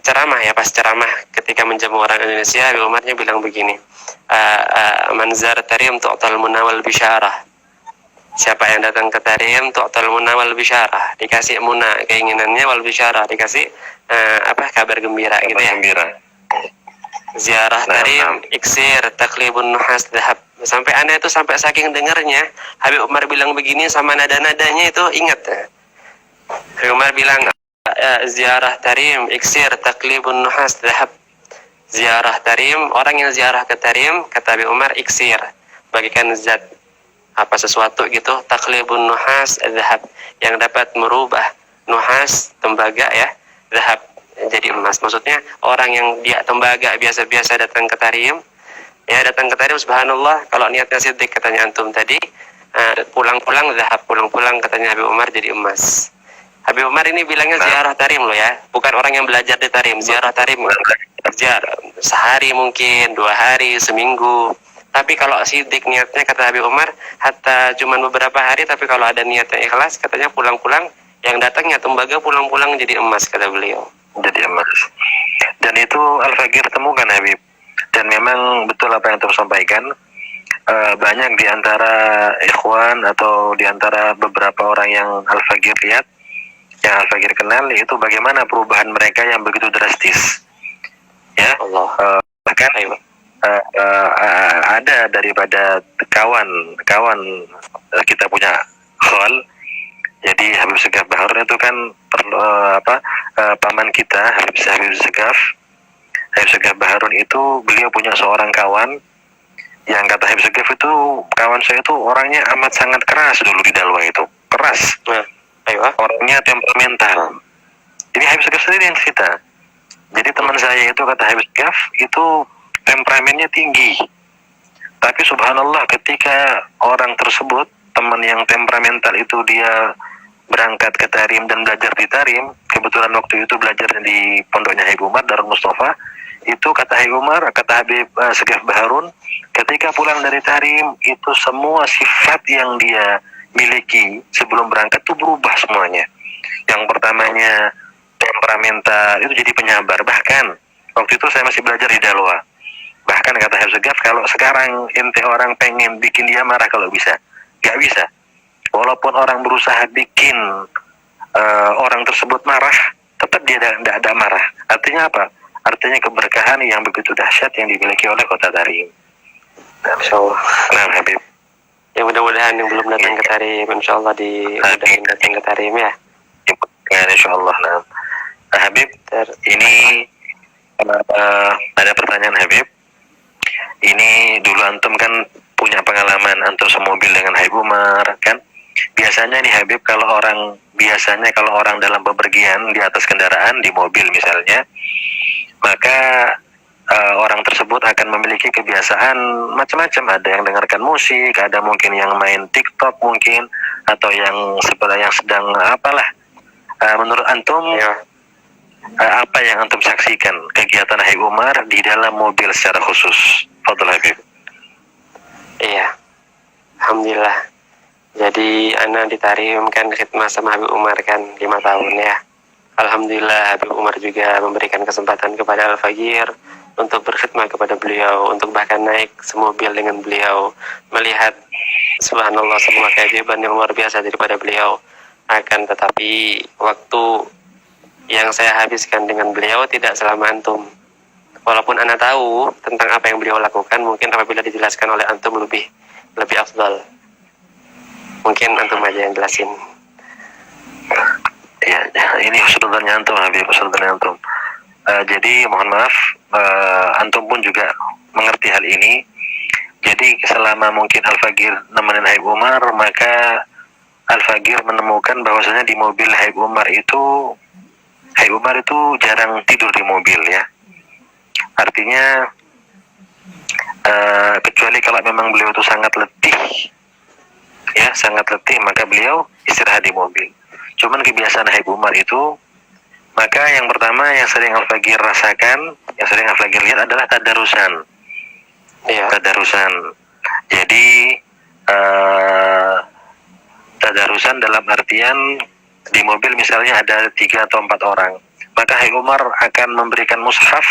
ceramah ya, pas ceramah ketika menjamu orang Indonesia, Habib Umarnya bilang begini, manzar Tarim tu'tal munawal bisyarah. Siapa yang datang ke Tarim tu'tal munawal bisyarah, dikasih muna keinginannya, wal bisyarah dikasih kabar gembira gitu ya. Gembira. Ziarah Tarim iksir taklibun nuhas dhahab. Sampai aneh itu sampai saking dengarnya Habib Umar bilang begini sama nada-nadanya itu ingat. Habib Umar bilang ziarah Tarim iksir taklibun nuhas dhahab. Ziarah Tarim, orang yang ziarah ke Tarim, kata Habib Umar, iksir, bagikan zat apa sesuatu gitu, taklibun nuhas dhahab, yang dapat merubah nuhas tembaga ya, dhahab jadi emas. Maksudnya orang yang dia tembaga biasa-biasa datang ke Tarim, ya datang ke Tarim, subhanallah, kalau niatnya siddiq katanya antum tadi, pulang-pulang dhahab, pulang-pulang katanya Habib Umar jadi emas. Habib Umar ini bilangnya ziarah Tarim loh ya, bukan orang yang belajar di Tarim. Ziarah Tarim ziarah sehari mungkin, 2 hari, seminggu. Tapi kalau sidik niatnya, kata Habib Umar, hatta cuman beberapa hari, tapi kalau ada niatnya ikhlas, katanya pulang-pulang yang datangnya tembaga, pulang-pulang jadi emas, kata beliau. Jadi emas. Dan itu Al-Faqir temukan Habib. Dan memang betul apa yang tersampaikan. Banyak di antara ikhwan atau di antara beberapa orang yang Al-Faqir lihat, yang Al-Faqir kenal, itu bagaimana perubahan mereka yang begitu drastis. Ya, bahkan ada daripada kawan kita punya khol. Jadi Habib Segaf Baharun itu kan paman kita Habib Segaf. Habib Segaf Baharun itu beliau punya seorang kawan yang kata Habib Segaf itu, kawan saya itu orangnya amat sangat keras dulu di Dalwa itu, keras. Orangnya temperamental. Ini Habib Segaf sendiri yang cerita. Jadi teman saya itu, kata Habib Segaf, itu temperamennya tinggi. Tapi subhanallah ketika orang tersebut, teman yang temperamental itu, dia berangkat ke Tarim dan belajar di Tarim, kebetulan waktu itu belajar di pondoknya Habib Umar, Darul Mustafa, itu kata Habib Umar, kata Habib Segaf Baharun, ketika pulang dari Tarim, itu semua sifat yang dia miliki sebelum berangkat itu berubah semuanya. Yang pertamanya temperamental itu jadi penyabar. Bahkan waktu itu saya masih belajar di Dalwa. Bahkan kata Habib Segaf, kalau sekarang ente orang pengen bikin dia marah kalau bisa, gak bisa. Walaupun orang berusaha bikin orang tersebut marah, tetap dia tidak marah. Artinya apa? artinya keberkahan yang begitu dahsyat yang dimiliki oleh kota Tarim. Insya Allah. Nah, Habib. Ya mudah-mudahan yang belum datang ke Tarim, insya Allah dimudahin datang ke Tarim ya. Ya, insya Allah. Nah, Habib, ini ada pertanyaan Habib. Ini dulu antum kan punya pengalaman antum semobil dengan Habib Umar kan? Biasanya nih Habib, kalau orang dalam bepergian di atas kendaraan di mobil misalnya, maka orang tersebut akan memiliki kebiasaan macam-macam. Ada yang dengarkan musik, ada mungkin yang main TikTok mungkin, atau yang sedang apalah. Menurut antum, apa yang antum saksikan kegiatan Habib Umar di dalam mobil secara khusus? Fadhil Habib. Iya, alhamdulillah. Jadi ana di Tarim kan khidmat sama Habib Umar kan 5 tahun ya. Alhamdulillah Habib Umar juga memberikan kesempatan kepada Al-Fagir untuk berkhidmat kepada beliau, untuk bahkan naik semobil dengan beliau, melihat subhanallah semua keajaiban yang luar biasa daripada beliau. Akan tetapi waktu yang saya habiskan dengan beliau tidak selama antum. Walaupun ana tahu tentang apa yang beliau lakukan, mungkin apabila dijelaskan oleh antum lebih afdal. Mungkin antum aja yang jelasin. Ya, ini sudutnya antum Habib, sudutnya antum. Jadi mohon maaf, antum pun juga mengerti hal ini. Jadi selama mungkin Al-Fagir nemenin Habib Umar, maka Al-Fagir menemukan bahwasanya di mobil Habib Umar itu jarang tidur di mobil ya. Artinya kecuali kalau memang beliau itu sangat letih, maka beliau istirahat di mobil. Cuman kebiasaan Habib Umar itu, maka yang pertama yang sering Al-Fagir rasakan, yang sering Al-Fagir lihat adalah tadarusan. Iya. Tadarusan. Jadi tadarusan dalam artian di mobil misalnya ada 3 atau 4 orang, maka Habib Umar akan memberikan mushaf,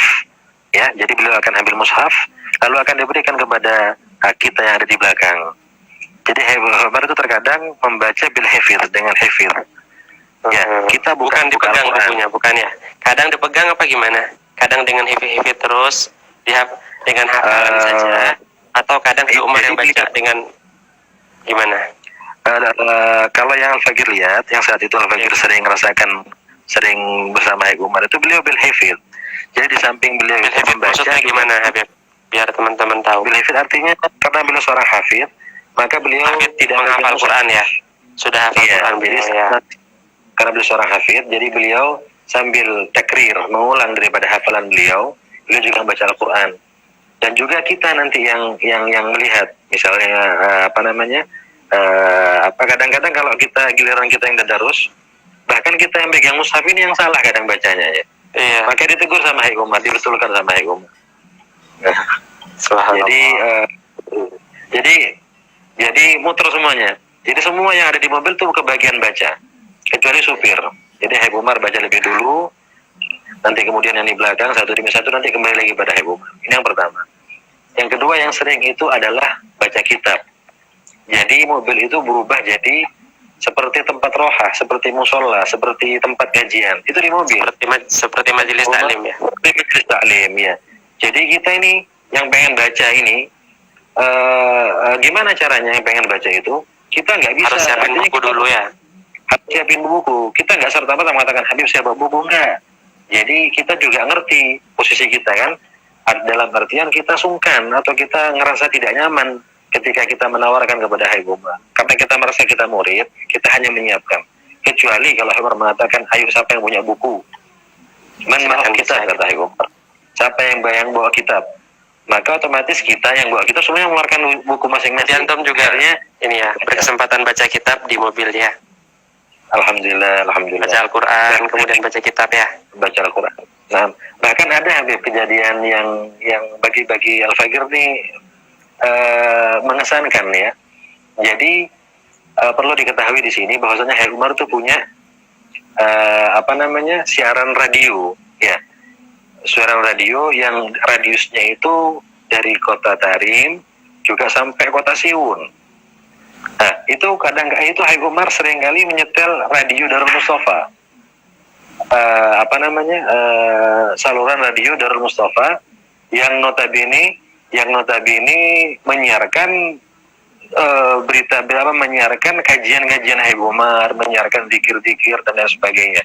ya. Jadi beliau akan ambil mushaf, lalu akan diberikan kepada kita yang ada di belakang. Jadi Habib Umar itu terkadang membaca bil hifdz, dengan hifdz. Ya, kita bukan dipegang bukunya, bukan ya? Kadang dipegang apa gimana? Kadang dengan hifdz terus dengan hafalan saja, atau kadang Habib Umar yang baca dengan gimana? Kalau yang Al-Fagir lihat, yang saat itu Al-Fagir sering bersama Habib Umar itu beliau bil hifdz. Jadi di samping beliau itu membaca, maksudnya gimana Habib? Biar teman-teman tahu. Bil hifdz artinya karena beliau seorang hafidz, maka beliau tidak menghafal Quran ya. Sudah hafal Quran beliau ya. Karena beliau seorang hafidz, jadi beliau sambil takrir, mengulang daripada hafalan beliau juga membaca Al-Quran. Dan juga kita nanti yang melihat, misalnya kadang-kadang kalau giliran kita yang tadarus, bahkan kita yang pegang mushaf ini yang salah kadang bacanya ya. Iya. Maka ditegur sama Habib Umar, dibetulkan sama Habib Umar. Jadi muter semuanya. Jadi semua yang ada di mobil tuh kebagian baca, kecuali supir. Jadi Habib Umar baca lebih dulu, nanti kemudian yang di belakang satu demi satu nanti kembali lagi pada Habib Umar. Ini yang pertama. Yang kedua yang sering itu adalah baca kitab. Jadi mobil itu berubah jadi seperti tempat rohah, seperti musola, seperti tempat kajian. Itu di mobil. Seperti majelis taklim ya. Seperti majelis taklim ya. Jadi kita ini yang pengen baca ini, gimana caranya yang pengen baca itu? Kita nggak bisa. Harus siapin buku dulu ya. Harus siapin buku. Kita nggak serta-merta mengatakan Habib siap buku, enggak. Jadi kita juga ngerti posisi kita kan. Dalam artian kita sungkan atau kita ngerasa tidak nyaman ketika kita menawarkan kepada Habib Umar. Karena kita merasa kita murid, kita hanya menyiapkan. Kecuali kalau Habib Umar mengatakan, ayo siapa yang punya buku? Maaf kita, kata Habib Umar. Siapa yang bawa kitab? Maka otomatis kita yang bawa kitab semuanya mengeluarkan buku masing-masing. Antum juga ini ya, berkesempatan baca kitab di mobil ya. Alhamdulillah. Baca Al-Quran, kemudian baca kitab ya. Baca Al-Quran. Nah, bahkan ada Habib kejadian yang bagi Al-Fagir nih mengesankan ya. Jadi perlu diketahui di sini bahwasanya Habib Umar itu punya siaran radio ya. Siaran radio yang radiusnya itu dari kota Tarim juga sampai kota Siwun. Nah, itu Habib Umar seringkali menyetel radio Darul Mustafa. saluran radio Darul Mustafa yang notabene menyiarkan menyiarkan kajian-kajian Habib Umar, menyiarkan zikir-zikir dan lain sebagainya.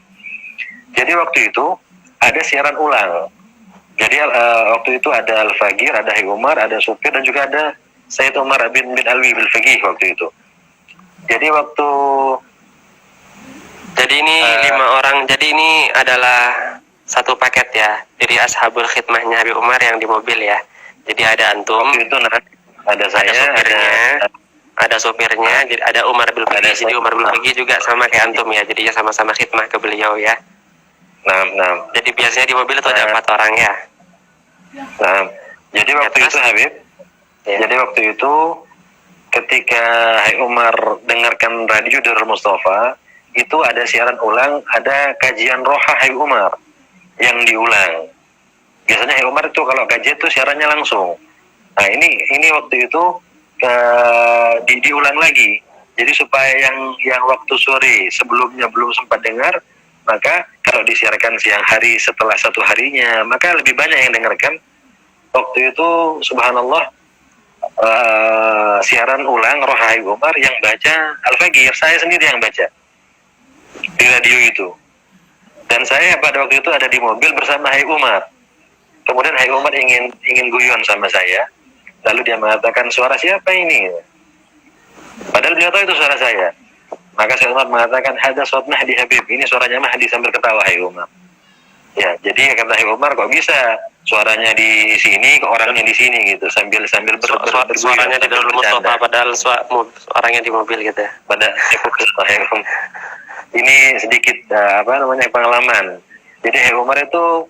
Jadi waktu itu ada siaran ulang. Jadi waktu itu ada Al-Fagir, ada Habib Umar, ada Supir, dan juga ada Sayyid Umar bin Alwi bil Faqih waktu itu. Jadi ini 5 orang. Jadi ini adalah satu paket ya dari ashabul khidmahnya Habib Umar yang di mobil ya. Jadi ada antum, waktu itu ada saya, ada sopirnya, jadi ada Umar bil Faqih. Jadi Umar bil Faqih juga sama kayak antum ya. Jadinya sama-sama khidmah ke beliau ya. Nah. Jadi biasanya di mobil itu ada 4 orang ya. Nah, jadi waktu itu Habib, jadi waktu itu ketika Habib Umar dengarkan radio Darul Mustafa, itu ada siaran ulang, ada kajian roha Habib Umar yang diulang. Biasanya Habib Umar itu kalau kajian itu siarannya langsung. Nah ini waktu itu diulang lagi. Jadi supaya yang waktu sore sebelumnya belum sempat dengar, maka kalau disiarkan siang hari setelah 1 harinya, maka lebih banyak yang dengarkan. Waktu itu subhanallah siaran ulang roha Habib Umar yang baca Al-Fagir, saya sendiri yang baca di radio itu. Dan saya pada waktu itu ada di mobil bersama Habib Umar. Kemudian Habib Umar ingin guyon sama saya. Lalu dia mengatakan, suara siapa ini? Padahal beliau tahu itu suara saya. Maka Habib Umar mengatakan, hada suat Mahdi Habib. Ini suaranya Mahdi, sambil ketawa Habib Umar. Ya, jadi kata Habib Umar, kok bisa suaranya di sini, orangnya di sini gitu, sambil berguyon, suaranya di Darul Mustafa, padahal orangnya di mobil gitu ya. Ini sedikit pengalaman. Jadi Habib Umar itu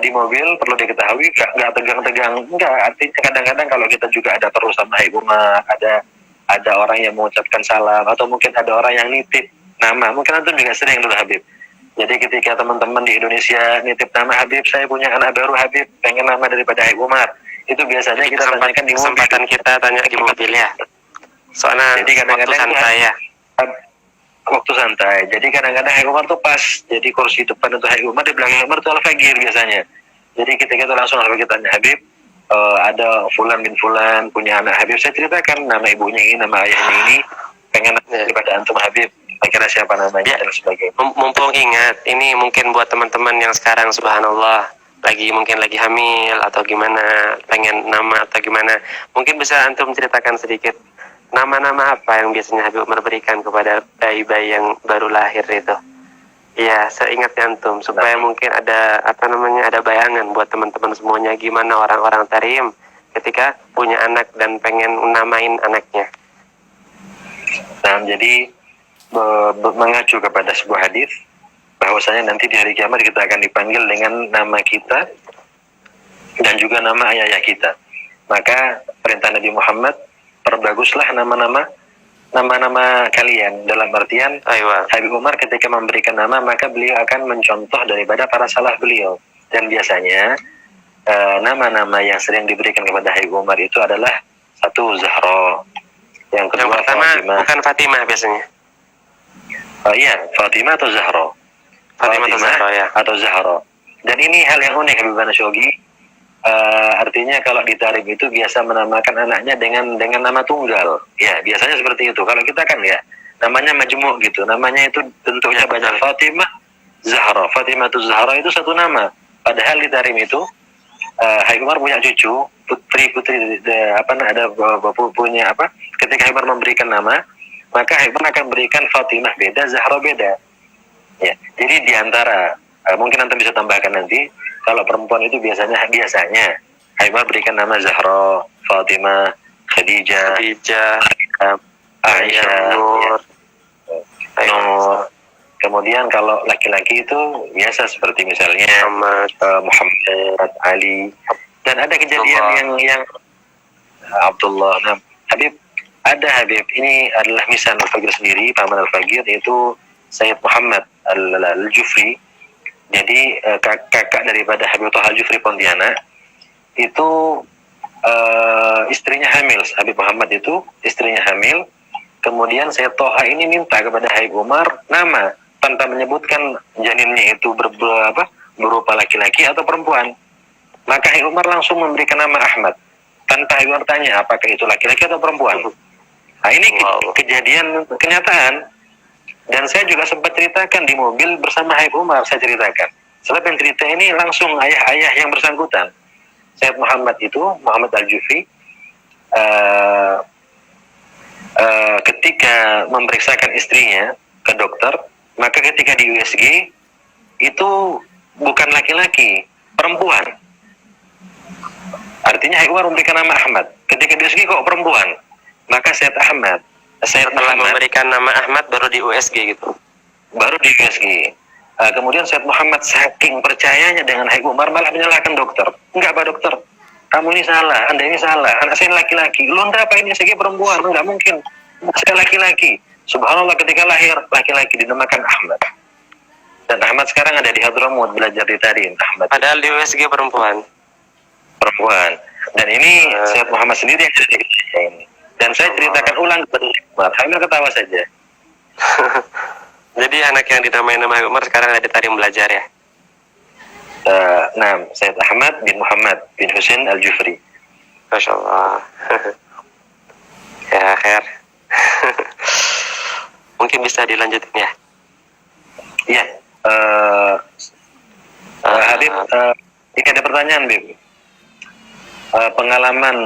di mobil perlu diketahui nggak tegang-tegang, enggak. Artinya kadang-kadang kalau kita juga ada perlu sama Habib Umar, ada orang yang mengucapkan salam, atau mungkin ada orang yang nitip nama, mungkin antum juga sering dulu Habib. Jadi ketika teman-teman di Indonesia nitip nama Habib, saya punya anak baru Habib, pengen nama daripada Habib Umar, itu biasanya kita tanyakan di mobil. Kesempatan kita tanya di mobil ya. Soalnya jadi kadang-kadang waktu santai ya. Waktu santai. Jadi kadang-kadang Habib Umar tuh pas, jadi kursi depan untuk Habib Umar, di belakang Habib Umar itu Al-Fagir biasanya. Jadi ketika itu langsung Al-Fagir tanya, Habib, ada Fulan bin Fulan punya anak Habib, saya ceritakan nama ibunya ini, nama ayahnya ini, pengen daripada antum Habib, kira siapa namanya dan sebagainya. Mumpung ingat, ini mungkin buat teman-teman yang sekarang subhanallah mungkin lagi hamil atau gimana, pengen nama atau gimana, mungkin bisa antum ceritakan sedikit nama-nama apa yang biasanya Habib Umar berikan kepada bayi-bayi yang baru lahir itu. Iya, seingatnya antum, supaya mungkin ada ada bayangan buat teman-teman semuanya gimana orang-orang Tarim ketika punya anak dan pengen namain anaknya. Nah, jadi mengacu kepada sebuah hadis bahwasanya nanti di hari kiamat kita akan dipanggil dengan nama kita dan juga nama ayah kita. Maka perintah Nabi Muhammad, perbaguslah nama-nama kalian, dalam artian Habib Umar ketika memberikan nama maka beliau akan mencontoh daripada para salaf beliau. Dan biasanya nama-nama yang sering diberikan kepada Habib Umar itu adalah satu Zahra, yang kedua pertama Fatimah. Bukan Fatimah biasanya. Iya, Fatimah atau Zahra. Fatimah atau Zahra. Dan ini hal yang unik Habib Banasyogi. Artinya kalau di Tarim itu biasa menamakan anaknya dengan nama tunggal. Ya, biasanya seperti itu. Kalau kita kan ya, namanya majmuk gitu. Namanya itu bentuknya banyak. Fatimah, Zahra. Fatimah atau Zahra itu satu nama. Padahal di Tarim itu Habib Umar punya cucu, putri-putri punya apa? Ketika Habib Umar memberikan nama, maka Habib Umar akan berikan Fatimah beda, Zahra beda. Ya, jadi di antara mungkin nanti bisa tambahkan nanti, kalau perempuan itu biasanya Habib Umar berikan nama Zahra, Fatimah, Khadijah, Aisyah, Nur. Kemudian kalau laki-laki itu biasa seperti misalnya Muhammad, Ali, dan ada kejadian yang Abdullah. Nah, Habib ini adalah misan Al-Fagir sendiri, paman Al-Fagir, yaitu Sayyid Muhammad Al-Jufri. Jadi kakak daripada Habib Toha Al-Jufri Pontianak itu istrinya hamil. Habib Muhammad itu istrinya hamil. Kemudian Sayyid Toha ini minta kepada Habib Umar nama tanpa menyebutkan janinnya itu berupa laki-laki atau perempuan. Maka Habib Umar langsung memberikan nama Ahmad tanpa Habib Umar tanya apakah itu laki-laki atau perempuan. Nah, ini kejadian kenyataan, dan saya juga sempat ceritakan di mobil bersama Habib Umar. Saya ceritakan sebab yang cerita ini langsung ayah-ayah yang bersangkutan. Sayyid Muhammad itu, Muhammad Al-Jufri, ketika memeriksakan istrinya ke dokter, maka ketika di USG itu bukan laki-laki, perempuan. Artinya Habib Umar memberikan nama Ahmad. Ketika di USG kok perempuan, maka Sayyid Setelah memberikan nama Ahmad baru di USG gitu. baru di USG. Kemudian Sayyid Muhammad saking percayanya dengan Habib Umar malah menyalahkan dokter. Enggak, Pak Dokter, kamu ini salah, Anda ini salah, anak saya laki-laki. Lu apa ini USG perempuan? Enggak mungkin, saya laki-laki. Subhanallah, ketika lahir laki-laki dinamakan Ahmad. Dan Ahmad sekarang ada di Hadramut belajar di Tarim. Ahmad Padahal di USG perempuan. Dan ini Sayyid Muhammad sendiri yang cerita ini. Dan saya ceritakan ulang kepada Umar. Hamil ketawa saja. Jadi anak yang dinamai nama Habib Umar sekarang ada di Tarim belajar ya. Nah, Sayyid Ahmad bin Muhammad bin Husain Al-Jufri. Masya Allah. Ya, khair. Mungkin bisa dilanjutin ya. Iya. Habib, jika ada pertanyaan, Habib. Pengalaman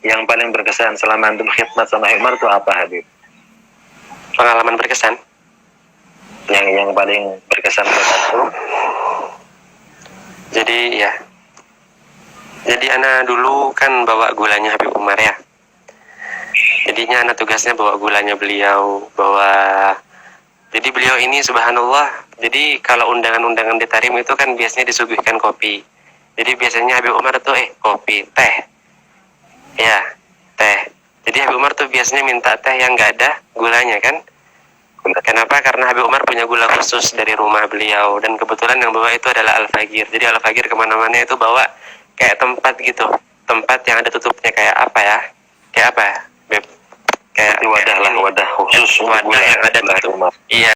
yang paling berkesan selama antum khidmat sama Habib Umar itu apa, Habib? Pengalaman berkesan? Yang paling berkesan buat antum? Jadi ya. Jadi anak dulu kan bawa gulanya Habib Umar ya. Jadinya anak tugasnya bawa gulanya beliau, jadi beliau ini subhanallah. Jadi kalau undangan-undangan di Tarim itu kan biasanya disuguhkan kopi. Jadi biasanya Habib Umar tuh kopi, teh. Ya, teh. Jadi Habib Umar tuh biasanya minta teh yang nggak ada gulanya kan. Kenapa? Karena Habib Umar punya gula khusus dari rumah beliau. Dan kebetulan yang bawa itu adalah Al-Fagir. Jadi Al-Fagir kemana-mana itu bawa kayak tempat gitu. Tempat yang ada tutupnya kayak apa ya? Kayak apa, Beb? Kayak Wadah lah, wadah khusus wadah yang ada tutup. Iya.